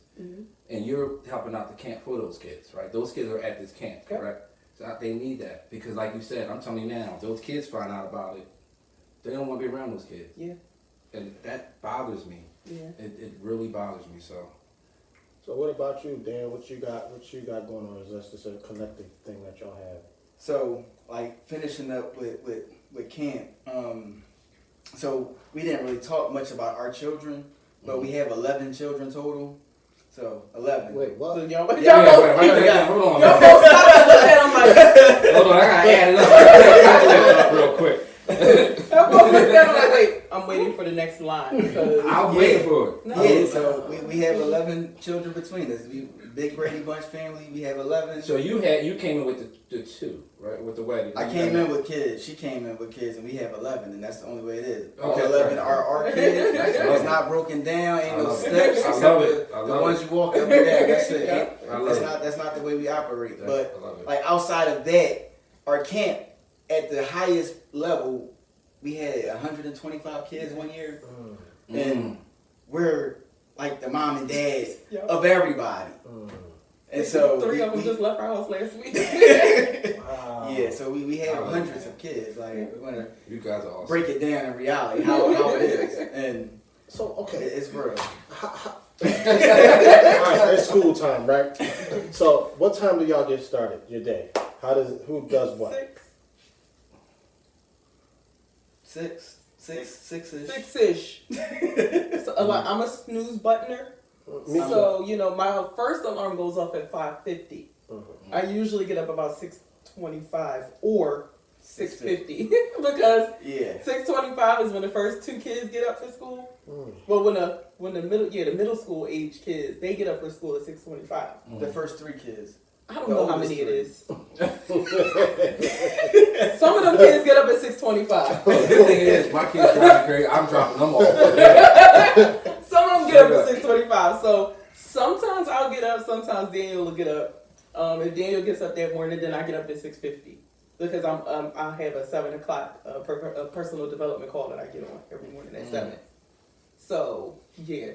And you're helping out the camp for those kids, right? Those kids are at this camp, correct? So they need that, because like you said, I'm telling you now, if those kids find out about it, they don't want to be around those kids. Yeah. And that bothers me. Yeah. It really bothers me, so. So what about you, Dan? What you got going on? Is this just a collective thing that y'all have? So, like, finishing up with camp, so we didn't really talk much about our children, but we have 11 children total. So, 11. Wait, what? So y'all Hold on. y'all both stop and look at him like, Hold on, I gotta add it up. I gotta calculate it up real quick. y'all both look at him like, wait, I'm waiting for the next line. Because I'll wait for it. No. Yeah, so we have 11 children between us. We big Brady Bunch family. We have 11. So you came in with the two, right? With the wedding. I came in with kids. She came in with kids, and we have 11, and that's the only way it is. All Okay. 11 are our kids. It's not broken down. Ain't no steps. I except love it. I the love ones it. you walk up and down. That's it. Yeah. I love it. That's not the way we operate. I But love it. like outside of that, our camp at the highest level, we had 125 kids one year, and we're like the mom and dad of everybody. And so 3 of them just left our house last week. Wow. Yeah, so we have hundreds of kids. Like, we're gonna You guys are awesome. break it down in reality how it is, and So okay, it's real. all right, it's school time, right? So what time do y'all get started? Your day? Who does what? 6-ish. 6-ish. So, I'm a snooze buttoner. Me too. So, you know, my first alarm goes off at 5:50. I usually get up about 6:25 or 6:50 because Yeah. 6:25 is when the first 2 kids get up for school. Well, when the middle school age kids, they get up for school at 6:25. The first 3 kids. I don't know how many it is. Some of them kids get up at 6:25. The good thing is, my kids driving crazy. I'm dropping them off. Some of them get up at 6:25. So sometimes I'll get up. Sometimes Daniel will get up. If Daniel gets up that morning, then I get up at 6:50 because I have a 7 o'clock personal development call that I get on every morning at 7. So yeah.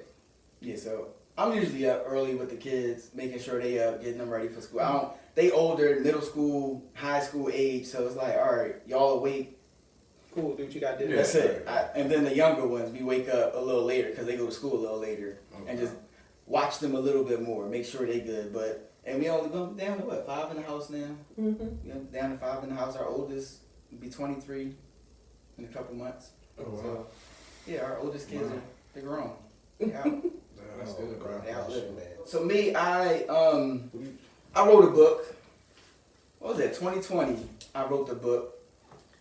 Yeah, so I'm usually up early with the kids, making sure they getting them ready for school. They older, middle school, high school age, so it's like, all right, y'all awake. Cool, do what you got to do. That's it. And then the younger ones, we wake up a little later because they go to school a little later, and just watch them a little bit more, make sure they good. And we only go down to 5 in the house now. Mm-hmm. Down to 5 in the house. Our oldest will be 23 in a couple months. Oh, wow. So yeah, our oldest kids they're grown. They out. That's good, bro. They out living. So me, I wrote a book. What was that? 2020. I wrote the book.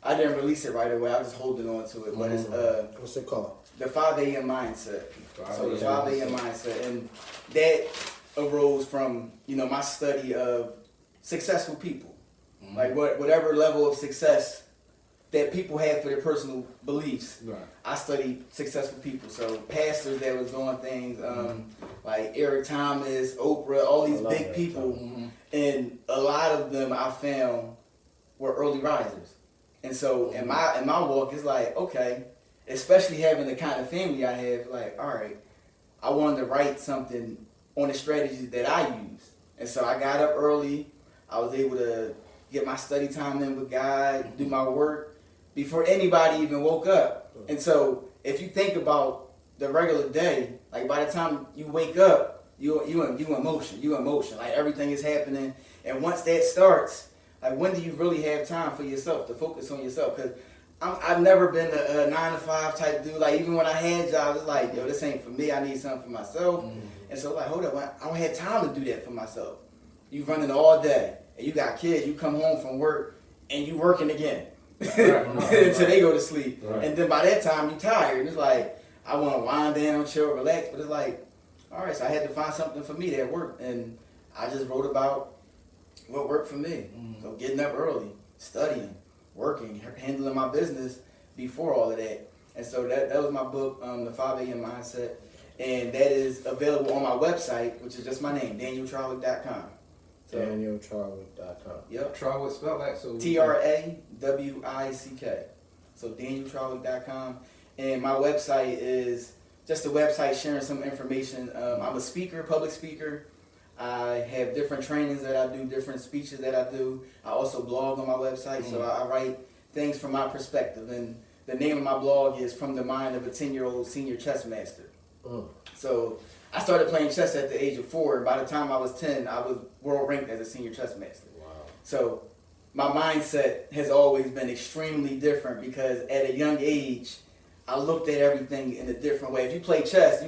I didn't release it right away. I was just holding on to it. But it's what's it called? The 5 a.m. Mindset. So the 5 a.m. mindset, and that arose from my study of successful people, like whatever level of success that people have for their personal beliefs. Right. I studied successful people, so pastors that was doing things like Eric Thomas, Oprah, all these big people, and a lot of them I found were early risers. And so in my walk, it's like, okay, especially having the kind of family I have, like, all right, I wanted to write something on the strategies that I use. And so I got up early. I was able to get my study time in with God, do my work before anybody even woke up. And so if you think about the regular day, like by the time you wake up, you in motion. Like everything is happening. And once that starts, like when do you really have time for yourself, to focus on yourself? Because I've never been a 9-to-5 type dude. Like even when I had jobs, it's like, yo, this ain't for me. I need something for myself. And so like, hold up, I don't have time to do that for myself. You running all day, and you got kids. You come home from work, and you working again until they go to sleep. Right. And then by that time, you tired. It's like I want to wind down, chill, relax. But it's like, all right, so I had to find something for me that worked, and I just wrote about what worked for me. So getting up early, studying, working, handling my business before all of that. And so that was my book, The 5 a.m. Mindset. And that is available on my website, which is just my name, DanielCharwick.com. So, DanielCharwick.com. Yep. Charwick, spell that. So TRAWICK. So DanielCharwick.com. And my website is just a website sharing some information. I'm a speaker, public speaker. I have different trainings that I do, different speeches that I do. I also blog on my website, so I write things from my perspective. And the name of my blog is From the Mind of a 10-Year-Old Senior Chess Master. So I started playing chess at the age of 4. By the time I was 10, I was world ranked as a senior chess master. Wow. So my mindset has always been extremely different because at a young age, I looked at everything in a different way. If you play chess,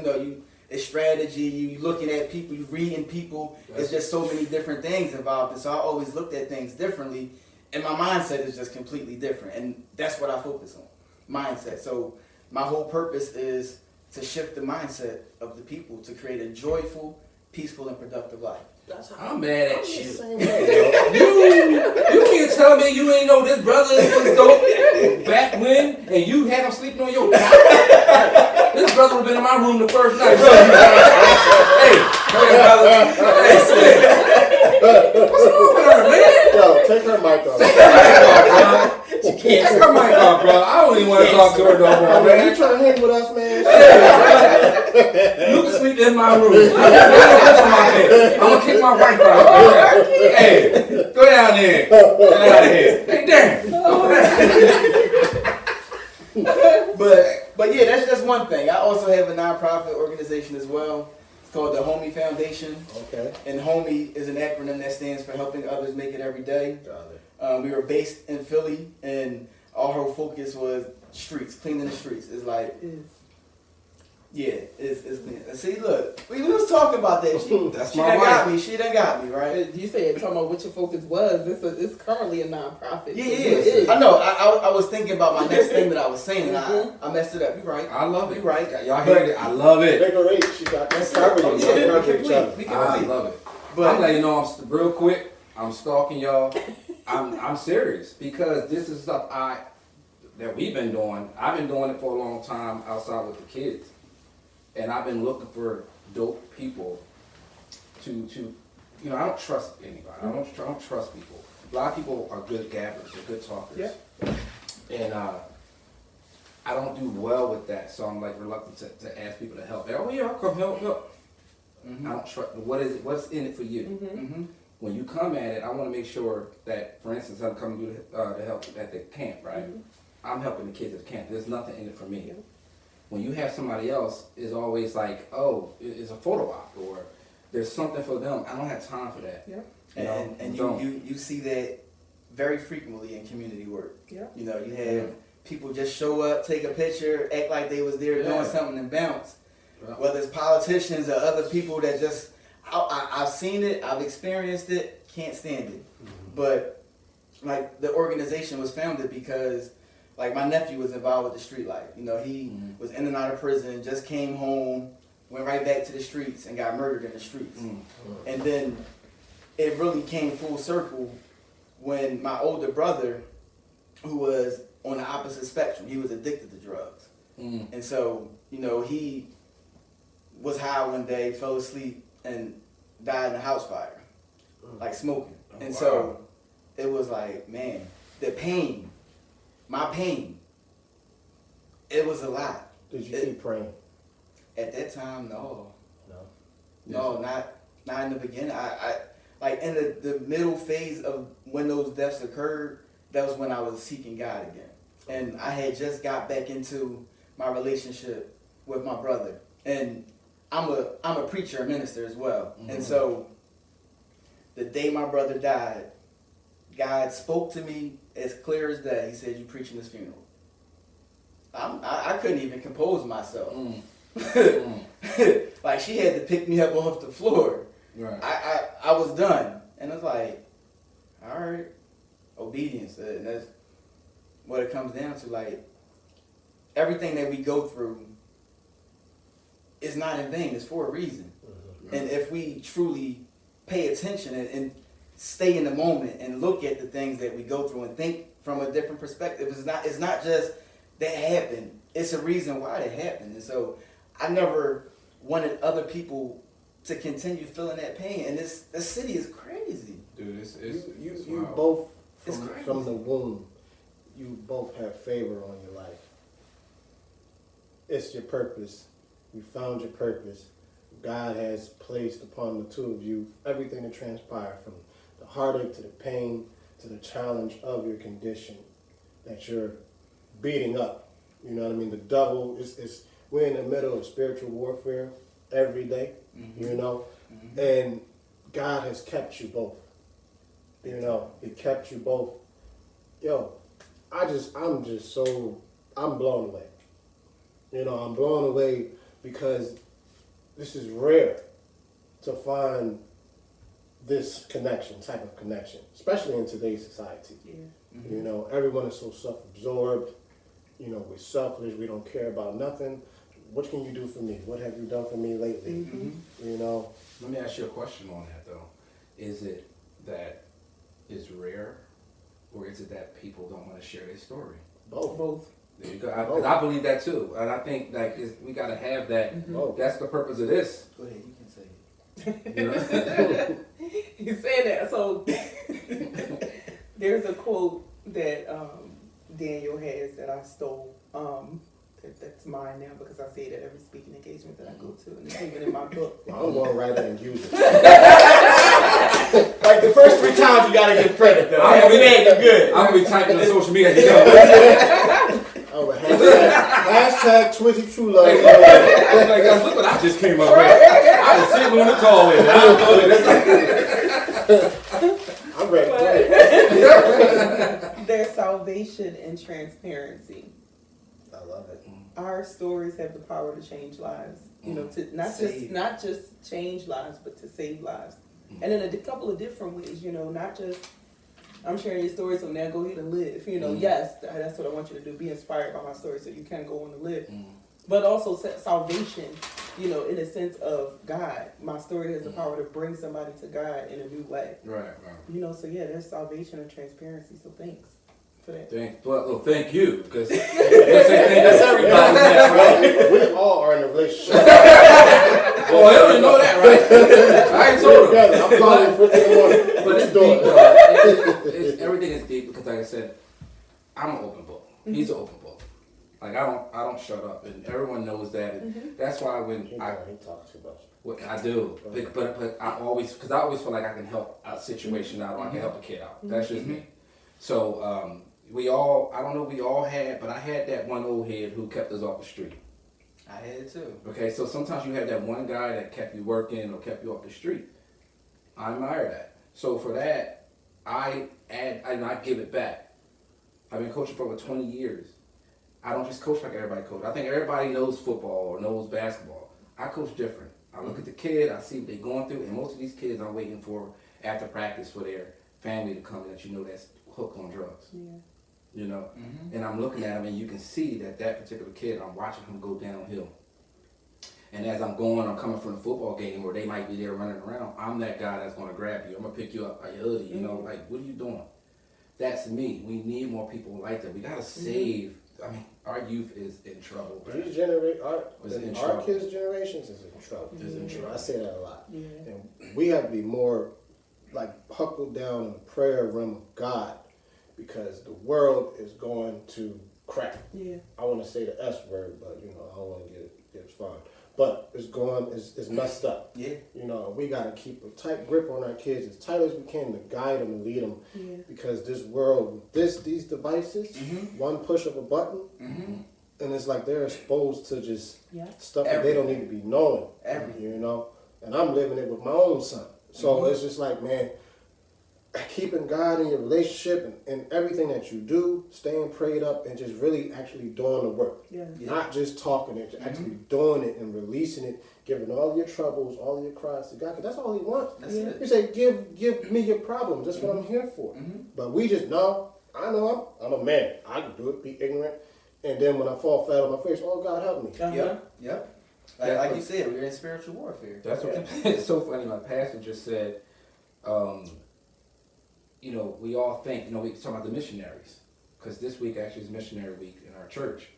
it's strategy, you looking at people, you reading people. It's just so many different things involved. And so I always looked at things differently. And my mindset is just completely different. And that's what I focus on, mindset. So my whole purpose is to shift the mindset of the people to create a joyful, peaceful, and productive life. I'm mad at you. You can't tell me you ain't know this brother was dope back when, and you had him sleeping on your couch. This brother would have been in my room the first night. Hey, brother. Hey, what's wrong with her, man? Yo, take her mic off. Take her mic off, bro. I don't even want to talk to her no more, Man, you trying to hang with us, man? You can sleep in my room. I'm gonna kick my wife out. Hey, go down there. Get out of here. Hey, damn. But yeah, that's just one thing. I also have a nonprofit organization as well. It's called the Homie Foundation. Okay. And Homie is an acronym that stands for Helping Others Make It Every Day. Got it. We were based in Philly, and our whole focus was streets, cleaning the streets. It's like, it's see, look, we was talking about that. She done got me. She done got me, right? You said talking about what your focus was. It's currently a nonprofit. Yeah, it is. I know. I was thinking about my next thing that I was saying, and I messed it up. You're right. I love it. You're right. Y'all hear it? I love it. Figure 8, she got that covered. I love it. But I'm letting you know, I'm real quick. I'm stalking y'all. I'm serious because this is stuff that we've been doing. I've been doing it for a long time outside with the kids, and I've been looking for dope people to I don't trust anybody. I don't trust people. A lot of people are good gabbers, they're good talkers. Yeah. And I don't do well with that, so I'm like reluctant to ask people to help. Oh yeah, I'll come help. I don't trust. What's in it for you? When you come at it, I want to make sure that, for instance, I'm coming to do the help at the camp, right? I'm helping the kids at the camp. There's nothing in it for me. When you have somebody else, it's always like, oh, it's a photo op, or there's something for them. I don't have time for that. You see that very frequently in community work. Yeah. You know, you have people just show up, take a picture, act like they was there doing something and bounce. Yeah. Whether it's politicians or other people that just, I've seen it, I've experienced it, can't stand it. But like the organization was founded because like my nephew was involved with the street life. You know, he was in and out of prison, just came home, went right back to the streets and got murdered in the streets. And then it really came full circle when my older brother, who was on the opposite spectrum, he was addicted to drugs. And so, you know, he was high one day, fell asleep, and died in a house fire, like smoking. So it was like, man, the pain, my pain, it was a lot. Did you keep praying? At that time, no. No, not in the beginning. I like in the middle phase of when those deaths occurred, that was when I was seeking God again. And I had just got back into my relationship with my brother. And I'm a preacher, a minister as well. And so the day my brother died, God spoke to me as clear as day. He said, "You preaching this funeral." I couldn't even compose myself. Like she had to pick me up off the floor. Right. I was done. And I was like, all right, obedience. And that's what it comes down to. Like, everything that we go through is not in vain. It's for a reason. And if we truly pay attention and stay in the moment and look at the things that we go through and think from a different perspective, it's not just that happened. It's a reason why that happened. And so I never wanted other people to continue feeling that pain. And this city is crazy. Dude, it's you both from the womb, you both have favor on your life. It's your purpose. You found your purpose. God has placed upon the two of you everything that transpired, from the heartache to the pain to the challenge of your condition that you're beating up. You know what I mean? The devil is we're in the middle of spiritual warfare every day, you know, and God has kept you both. You know, He kept you both. Yo, I'm blown away. You know, I'm blown away because this is rare to find this type of connection, especially in today's society. You know, everyone is so self-absorbed. You know, we're selfish. We don't care about nothing. What can you do for me? What have you done for me lately? You know. Let me ask you a question on that, though. Is it that it's rare, or is it that people don't want to share their story? Both. There you go. I believe that too, and I think like we got to have that. That's the purpose of this. Go ahead, you can say it. You know? He's saying that. So there's a quote that Daniel has that I stole. That's mine now because I say it at every speaking engagement that I go to, and it's even in my book. Well, I'm going to write it and use it. Like the first 3 times you gotta get credit though. I'm gonna be typing on social media. Oh, hashtag Twizzy True Love. Like, guys, look what I just came up with. I was sitting on the call with it. I'm ready. There's salvation and transparency. I love it. Our stories have the power to change lives. You know, to not just change lives, but to save lives. And in a couple of different ways. You know, not just I'm sharing your story, so now go ahead and live. You know, yes, that's what I want you to do. Be inspired by my story, so you can go on and live. But also salvation. You know, in a sense of God. My story has the power to bring somebody to God in a new way. Right. You know, so yeah, there's salvation and transparency. So thanks for that. Thank you, because that's everybody, right? We all are in a relationship. Well, they don't know that, right? I ain't told them. I'm calling you 50 in the morning. But it's deep. Everything is deep because, like I said, I'm an open book. He's an open book. Like I don't shut up, and everyone knows that. And that's why when He talks too much. what I do, but I always feel like I can help a situation out, or I can help a kid out. That's just me. So we all had, but I had that one old head who kept us off the street. I had it too. Okay, so sometimes you have that one guy that kept you working or kept you off the street. I admire that. So for that, I give it back. I've been coaching for over 20 years. I don't just coach like everybody coaches. I think everybody knows football or knows basketball. I coach different. I look at the kid, I see what they're going through, and most of these kids I'm waiting for after practice for their family to come in that that's hooked on drugs. Yeah. You know? And I'm looking at him, and you can see that particular kid, I'm watching him go downhill. And as I'm coming from the football game where they might be there running around, I'm that guy that's going to grab you. I'm going to pick you up by your hoodie, like, what are you doing? That's me. We need more people like that. We got to save. I mean, our youth is in trouble. Our kids' generations is in trouble. I say that a lot. Yeah. And we have to be more like buckled down in the prayer realm of God, because the world is going to crap. Yeah. I want to say the S word, but I don't want to get it fine. But it's messed up. Yeah. We got to keep a tight grip on our kids as tight as we can to guide them and lead them. Yeah. Because this world, these devices, one push of a button, and it's like they're exposed to just stuff that they don't need to be knowing. Everything. And I'm living it with my own son. So it's just like, man, keeping God in your relationship and everything that you do, staying prayed up and just really actually doing the work. Yeah. Not just talking it, actually doing it and releasing it, giving all your troubles, all your cries to God, because that's all he wants. That's it. He said, give me your problems. That's what I'm here for. But we just know I'm a man. I can do it, be ignorant. And then when I fall flat on my face, oh, God, help me. Yep. Like you said, we're in spiritual warfare. That's what it's so funny. My pastor just said, we all think, we talk about the missionaries, because this week actually is missionary week in our church.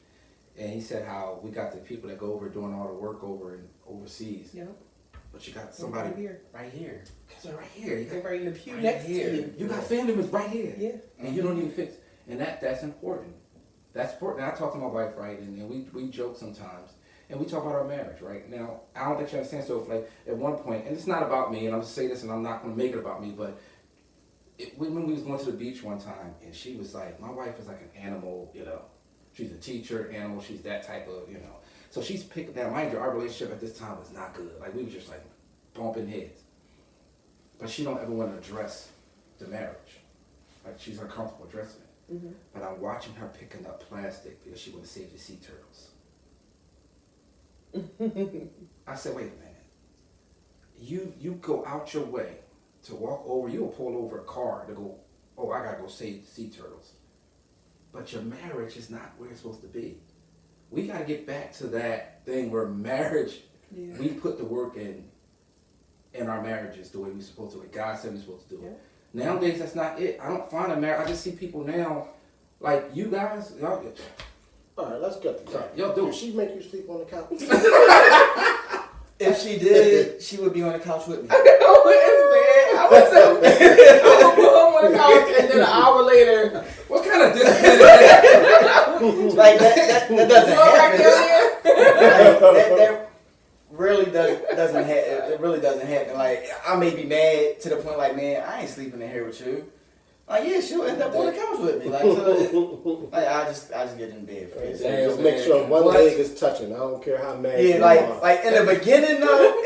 And he said how we got the people that go over doing all the work overseas. Yeah. But you got somebody Right here. Because they're right here. They're right in the pew Right next here. to you. You got family members right here. Yeah. And you don't even fix. And that's important. That's important. And I talk to my wife, right, and we joke sometimes. And we talk about our marriage, right? Now, I don't think you understand. So, like, at one point, and it's not about me, and I'm just saying this, and I'm not going to make it about me, but when we was going to the beach one time, and she was like, my wife is like an animal, She's a teacher, animal, she's that type of, So she's picking, now mind you, our relationship at this time was not good. Like, we were just like bumping heads. But she don't ever want to address the marriage. Like, she's uncomfortable addressing it. But I'm watching her picking up plastic because she want to save the sea turtles. I said, wait a minute. You go out your way to walk over, you'll pull over a car to go, oh, I gotta go save the sea turtles. But your marriage is not where it's supposed to be. We gotta get back to that thing where marriage, we put the work in our marriages the way we're supposed to, the way God said we're supposed to do it. Nowadays, that's not it. I don't find a marriage. I just see people now, like you guys, y'all. All right, let's get the couch. Y'all do. Did she make you sleep on the couch? If she did, she would be on the couch with me. It's bad. I would put him on the couch, and then an hour later, What kind of discipline is that? Like that doesn't happen. Like, that really doesn't happen. It really doesn't happen. Like, I may be mad to the point like, man, I ain't sleeping in here with you. Like, yeah, she'll end up on the couch with me. Like, so, like I just get in bed for it. Just make sure one leg is touching. I don't care how mad Yeah, you are. like in the beginning though,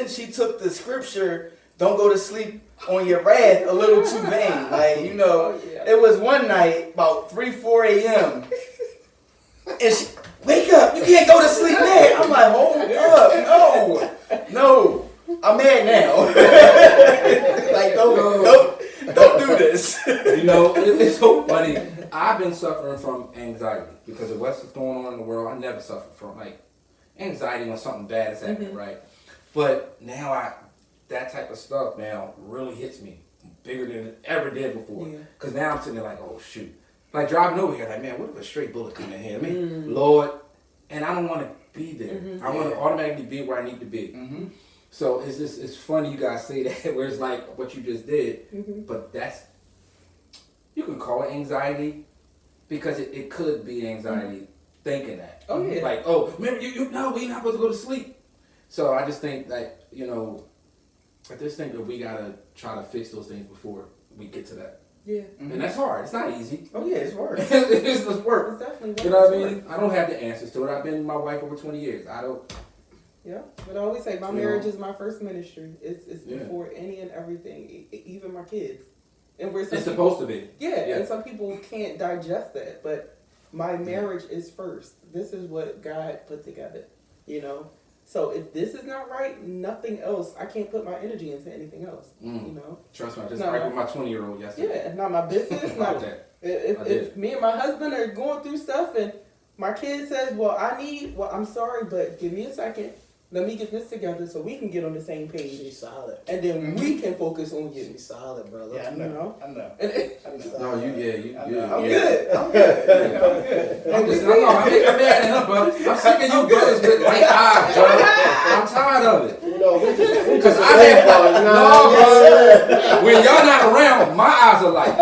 she took the scripture, don't go to sleep on your wrath a little too vain. Like, it was one night about 3-4 a.m. and she, wake up, you can't go to sleep mad. I'm like, hold up, no, I'm mad now. Like, don't do this. It's so funny. I've been suffering from anxiety because of what's going on in the world. I never suffered from anxiety when something bad is happening, right? But now that type of stuff now really hits me bigger than it ever did before. Because now I'm sitting there like, oh shoot. Like driving over here, like, man, what if a straight bullet come in here? I mean, Lord, and I don't want to be there. I want to automatically be where I need to be. So it's funny you guys say that, where it's like what you just did, but you can call it anxiety, because it could be anxiety thinking that. Oh, yeah. Like, oh, man, no, we're not supposed to go to sleep. So I just think that, you know, I just think that we gotta try to fix those things before we get to that. Yeah. And that's hard. It's not easy. Oh yeah, it's work. It's just work. It's definitely work. You know what I mean? I don't have the answers to it. I've been with my wife over 20 years. I don't. Yeah, but I always say my marriage is my first ministry. It's Yeah. before any and everything, even my kids. And we're It's supposed to be. Yeah, Yeah. and some people can't digest that, but my marriage is first. This is what God put together, you know. So if this is not right, nothing else. I can't put my energy into anything else, you know. Trust me, I just No. argued with my 20-year-old yesterday. Yeah, not my business. About Not that. if me and my husband are going through stuff and my kid says, "Well, I'm sorry, but give me a second. Let me get this together so we can get on the same page, She's solid. and then we can focus on you." She's solid, brother. Yeah, I know. You know? I know. And No, you I'm good. yeah. I'm Yeah. good. I'm good. I'm mad at him, bro. I'm sick of you brothers with white eyes, bro. I'm tired of it. You know, we just Because a I big have boys, you know no, what I mean? bro. When y'all not around, my eyes are like.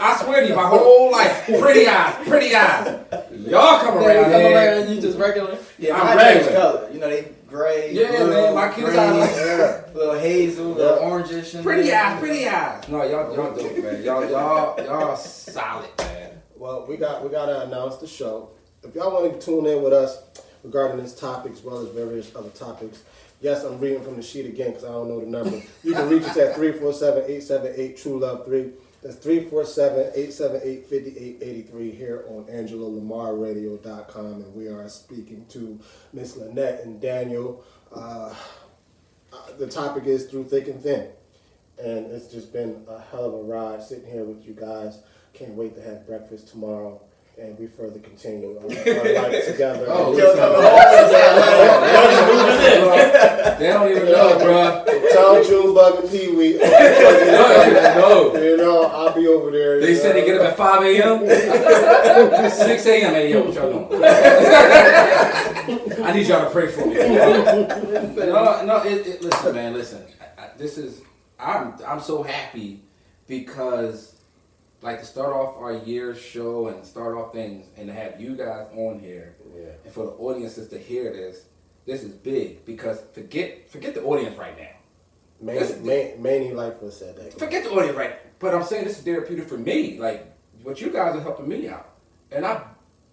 I swear to you, my whole life, pretty eyes. Y'all come then around come here. around and you just regular. Yeah, I'm my change regular. color. You know, they gray, Yeah, blue, man, my kids green, are like- little hazel, little orangish. and Pretty then- eyes. No, y'all dope, man. Y'all solid, man. Well, we gotta announce the show. If y'all want to tune in with us regarding this topic as well as various other topics, yes, I'm reading from the sheet again because I don't know the number. You can reach us at 347-878-TRUE-LOVE-3. That's 347-878-5883 here on AngelaLamarRadio.com, and we are speaking to Miss Lynette and Daniel. The topic is Through Thick and Thin, and it's just been a hell of a ride sitting here with you guys. Can't wait to have breakfast tomorrow, and we further continue our life together. Oh, they don't even know, bro. Tell Junebug and Pee Wee. No. You know, I'll be over there. They said they get up at 5 a.m. 6 a.m. Hey, yo, what y'all doing? I need y'all to pray for me. Listen, man, listen. I'm so happy because, like, to start off our year show and start off things and to have you guys on here, and for the audiences to hear this is big because forget the audience right now. Manny Lightfoot said that. Forget the audience right now. But I'm saying this is therapeutic for me. Like, what you guys are helping me out. And I've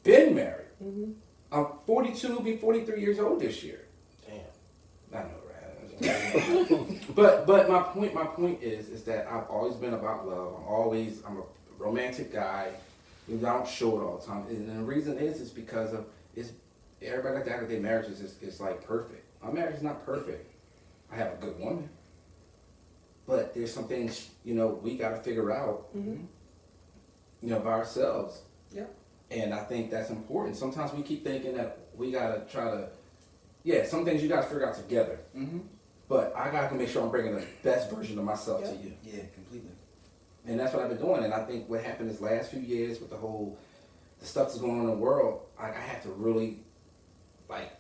been married. Mm-hmm. I'm 42, be 43 years old this year. Damn. I know, right? but my point is that I've always been about love. I'm a romantic guy. I don't show it all the time. And the reason is because of everybody like that their marriages is like perfect. My marriage is not perfect. I have a good woman. But there's some things, you know, we gotta figure out, you know, by ourselves. Yeah. And I think that's important. Sometimes we keep thinking that we gotta try to, some things you gotta figure out together. Mm-hmm. But I gotta make sure I'm bringing the best version of myself to you. Yeah, completely. And that's what I've been doing. And I think what happened this last few years with the stuff that's going on in the world, I had to really, like,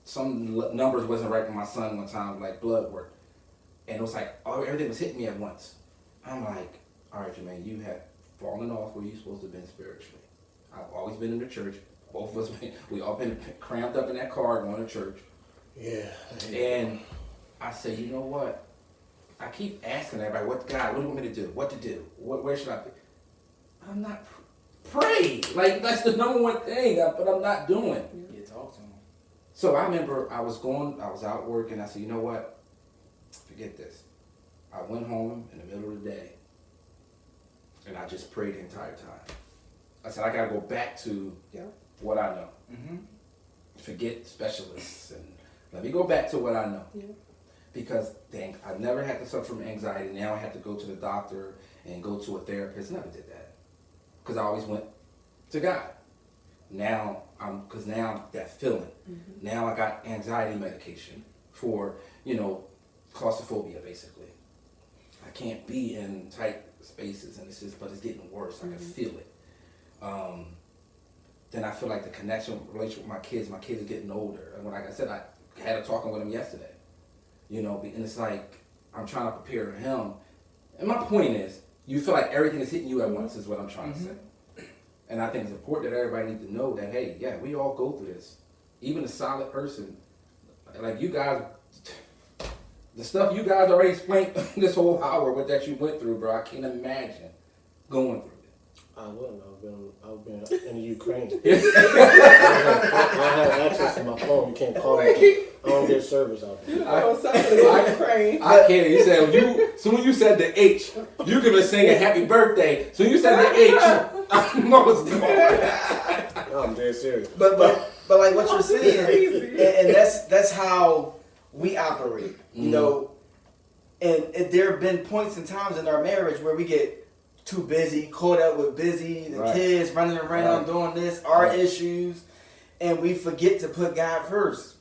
some numbers wasn't right with my son one time, like blood work. And it was like, everything was hitting me at once. I'm like, all right, Jermaine, you have fallen off where you're supposed to have been spiritually. I've always been in the church. Both of us, we all been cramped up in that car going to church. Yeah. And I said, you know what? I keep asking everybody, what do you want me to do? What to do? Where should I be? I'm not pray. Like, that's the number one thing, but I'm not doing. Yeah, talk to him. So I remember I was out working. I said, you know what? Forget this. I went home in the middle of the day, and I just prayed the entire time. I said, I got to go back to what I know. Mm-hmm. Forget specialists, and let me go back to what I know. Yeah. Because, dang, I never had to suffer from anxiety. Now I have to go to the doctor and go to a therapist. Never did that. Because I always went to God. Now because now that feeling. Mm-hmm. Now I got anxiety medication for, claustrophobia, basically. I can't be in tight spaces, and but it's getting worse. I can feel it. Then I feel like the relationship with my kids are getting older. And like I said, I had a talking with them yesterday. And it's like, I'm trying to prepare him. And my point is, you feel like everything is hitting you at once is what I'm trying to say. And I think it's important that everybody needs to know that, hey, yeah, we all go through this. Even a solid person, like you guys, the stuff you guys already explained this whole hour, what that you went through, bro, I can't imagine going through it. I wouldn't. I've been in the Ukraine. I don't have access to my phone. You can't call me. I don't get service out there. I can't. You said soon you said the H, you could have singing happy birthday. So you said the H, I know it's going. No, I'm dead serious. But like what you're saying, and that's how we operate, you know. And there have been points and times in our marriage where we get too busy, caught up with busy, the kids running around doing this, our issues, and we forget to put God first.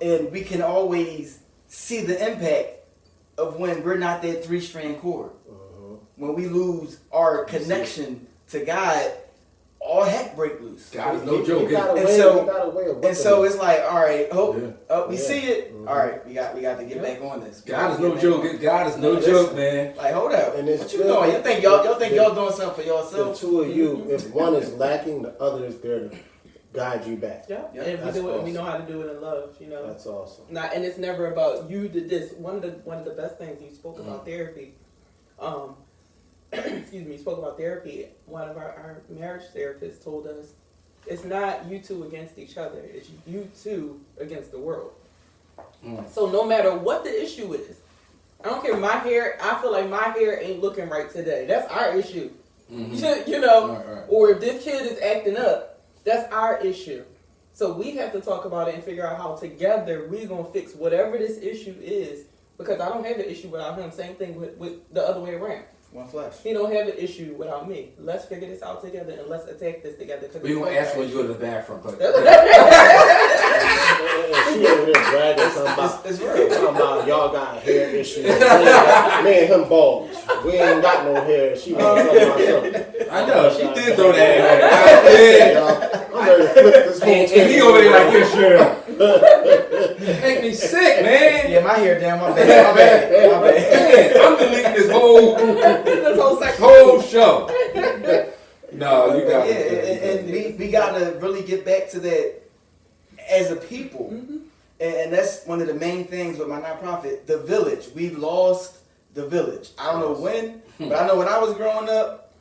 And we can always see the impact of when we're not that 3-strand cord. When we lose our connection to God, all heck break loose. God is no joke. And so it's like, all right, we see it. All right, we got to get back on this. God is no joke. God is no joke, man. Like, hold up. And it's what you doing? You think y'all doing something for yourself? The two of you, if one is lacking, the other is there to guide you back. Yeah, and we do it. Awesome. We know how to do it in love. You know, that's awesome. And it's never about you did this. One of the best things you spoke about therapy. Excuse me, spoke about therapy. One of our marriage therapists told us, it's not you two against each other. It's you two against the world. So no matter what the issue is, I don't care. My hair, I feel like my hair ain't looking right today. That's our issue. You know, right. Or if this kid is acting up, that's our issue. So we have to talk about it and figure out how together we're going to fix whatever this issue is. Because I don't have an issue without him. Same thing with the other way around. One flesh. He don't have an issue without me. Let's figure this out together and let's attack this together. We're going to ask when you go to the bathroom. But she over there bragging talking about y'all got hair issues. Me and him bald. We ain't got no hair. She was talking about something. I know. She did throw that in. I'm ready to flip this whole and he over there like this, shit. Make me sick, man. Yeah, my hair down. My bad. Man, I'm deleting this whole show. No, you got and we got to really get back to that as a people. And that's one of the main things with my nonprofit, the village. We lost the village. I don't know when, but I know when I was growing up,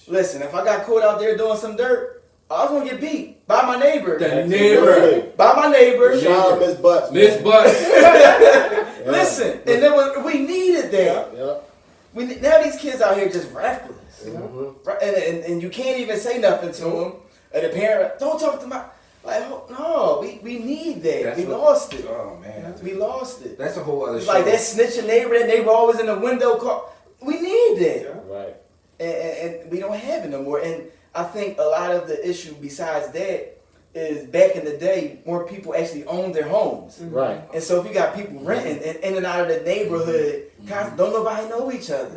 listen, if I got caught out there doing some dirt, I was going to get beat by my neighbor. By my neighbor. Shout out Miss Butts. Miss Butts. Listen, and then we needed that. Now these kids out here just reckless. And you can't even say nothing to them. And the parent, don't talk to my... Like, no, we need that. We lost it. Oh, man. We lost it. That's a whole other show. Like that snitching neighbor always in the window car. We need that. Right. And we don't have it no more. And I think a lot of the issue besides that is back in the day, more people actually owned their homes. Right. And so if you got people renting in and out of the neighborhood, don't nobody know each other.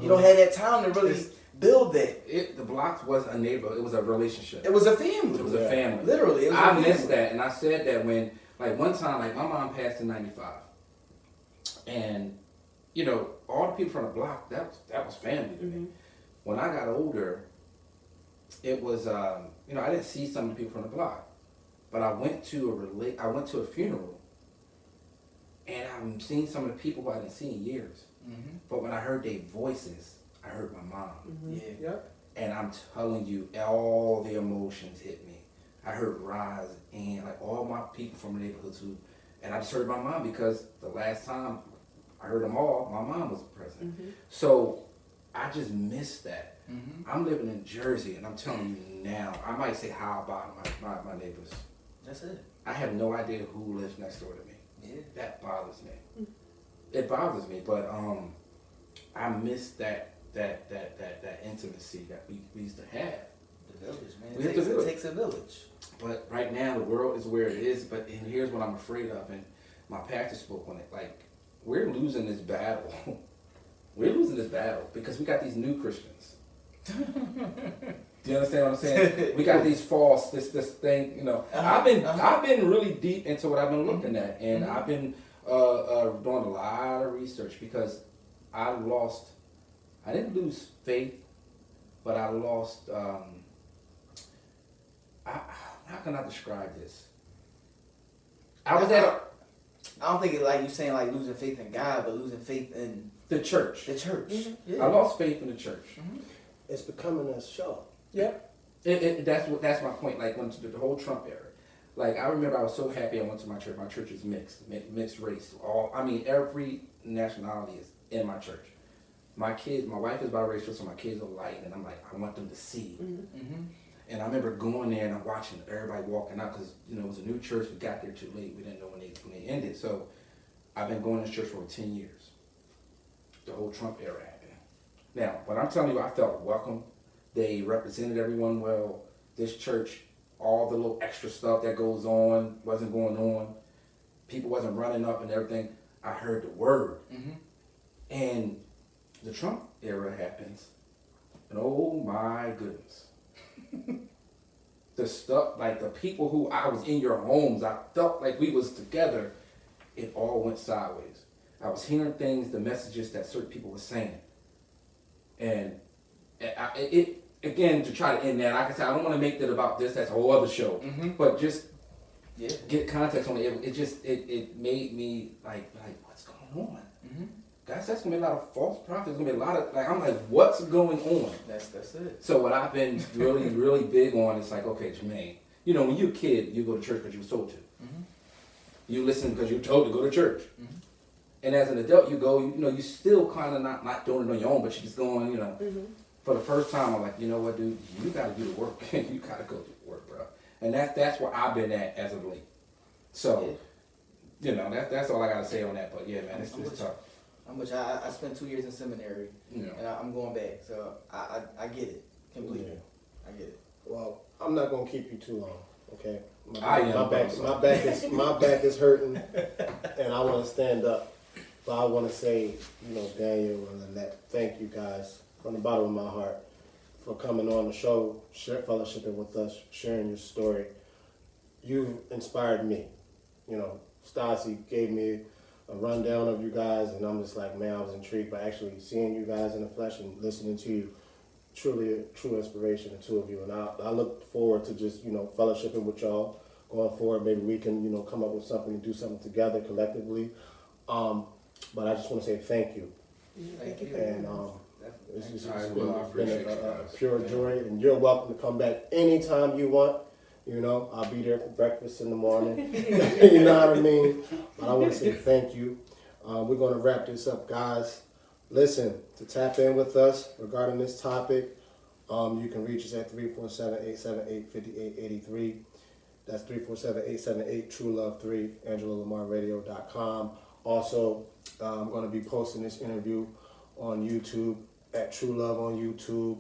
You don't have that time to really build that. The blocks was a neighborhood. It was a relationship. It was a family. It was a family. Literally. It was I missed that. And I said that when, like, one time, like, my mom passed in 95. And, you know, all the people from the block, that was family to me. When I got older, it was, you know, I didn't see some of the people from the block. But I went to a funeral. And I'm seeing some of the people who I hadn't seen in years. But when I heard their voices, I heard my mom. And I'm telling you, all the emotions hit me. I heard Roz and like all my people from the neighborhood too. And I just heard my mom because the last time I heard them all, my mom was present. So I just missed that. I'm living in Jersey and I'm telling you now, I might say how about my neighbors. That's it. I have no idea who lives next door to me. Yeah. That bothers me. It bothers me, but I miss that intimacy that we used to have. The village, man. It takes a village. But right now the world is where it is. But and here's what I'm afraid of, and my pastor spoke on it. Like, we're losing this battle. We're losing this battle because we got these new Christians. Do you understand what I'm saying? We got these false this thing. You know, I've been really deep into what I've been looking at, and I've been doing a lot of research because I didn't lose faith, but I lost can I describe this? I was at I don't think it's like you saying like losing faith in God, but losing faith in the church. the church. I lost faith in the church. It's becoming a show. Yep. That's my point. Like when the whole Trump era, like I remember I was so happy I went to my church. My church is mixed race. Every nationality is in my church. My wife is biracial, so my kids are light, and I'm like, I want them to see. And I remember going there and I'm watching everybody walking out because it was a new church. We got there too late. We didn't know when they ended. So I've been going to church for over 10 years. The whole Trump era happened. Now, what I'm telling you, I felt welcome. They represented everyone well. This church, all the little extra stuff that goes on wasn't going on. People wasn't running up and everything. I heard the word. And the Trump era happens. And oh my goodness. The stuff, like the people who I was in your homes, I felt like we was together. It all went sideways. I was hearing things, the messages that certain people were saying. And it again, to try to end that, like I said, I don't want to make that about this. That's a whole other show. But just get context on it. It made me like what's going on? Guys, that's gonna be a lot of false prophets. Gonna be a lot of I'm like, what's going on? That's it. So what I've been really big on is like, okay, Jermaine, when you're a kid, you go to church because you was told to. You listen because you're told to go to church. And as an adult, you go, you still kind of not doing it on your own, but you're just going, For the first time, I'm like, you know what, dude, you got to do the work. You got to go do the work, bro. And that's where I've been at as of late. So, that's all I got to say on that. But yeah, man, it's tough. I spent 2 years in seminary, and I'm going back, so I get it completely. I get it. Well, I'm not gonna keep you too long, okay? My back is hurting, and I want to stand up. But I want to say, Daniel and Lynette, thank you guys from the bottom of my heart for coming on the show, fellowshipping with us, sharing your story. You've inspired me. Stassi gave me a rundown of you guys, and I'm just like, man, I was intrigued by actually seeing you guys in the flesh and listening to you. Truly a true inspiration, the two of you. And I look forward to just, fellowshipping with y'all going forward. Maybe we can, come up with something and do something together collectively. But I just want to say thank you. Thank you. And it's appreciate been a pure joy. And you're welcome to come back anytime you want. I'll be there for breakfast in the morning. You know what I mean? But I want to say thank you. We're going to wrap this up, guys. Listen, to tap in with us regarding this topic, you can reach us at 347-878-5883. That's 347-878-TRUE-LOVE-3, AngelaLamarRadio.com. Also, I'm going to be posting this interview on YouTube, at True Love on YouTube,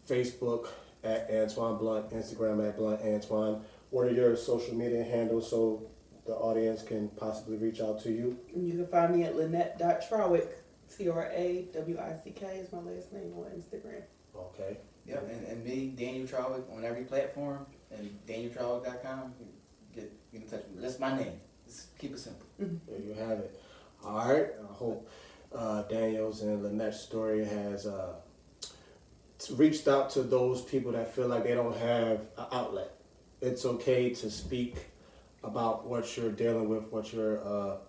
Facebook, at Antoine Blunt, Instagram at Blunt Antoine. What are your social media handles so the audience can possibly reach out to you? You can find me at LYNETTE.Trawick, TRAWICK is my last name on Instagram. Okay. Yep, and me, Daniel Trawick, on every platform, and DanielTrawick.com. Get in touch with me. That's my name. Just keep it simple. There you have it. All right. I hope Daniel's and Lynette's story has reached out to those people that feel like they don't have an outlet. It's okay to speak about what you're dealing with, what you're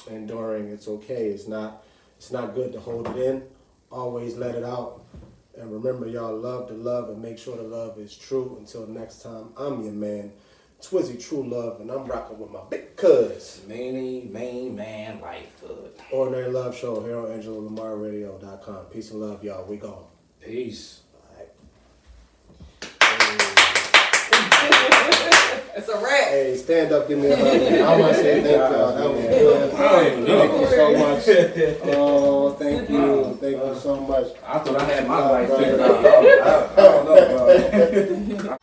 enduring. It's okay. It's not good to hold it in. Always let it out. And remember, y'all, love the love and make sure the love is true. Until next time, I'm your man, Twizzy True Love, and I'm rocking with my big cuz. Main man, Lightfoot. Ordinary Love Show here on AngelaLamarRadio.com. Peace and love, y'all. We gone. Peace. It's a wrap. Hey, stand up, give me a hug. I want to say thank y'all. That was good. Thank you so much. Oh, thank you. Thank you so much. I thought I had my life figured out. I don't know.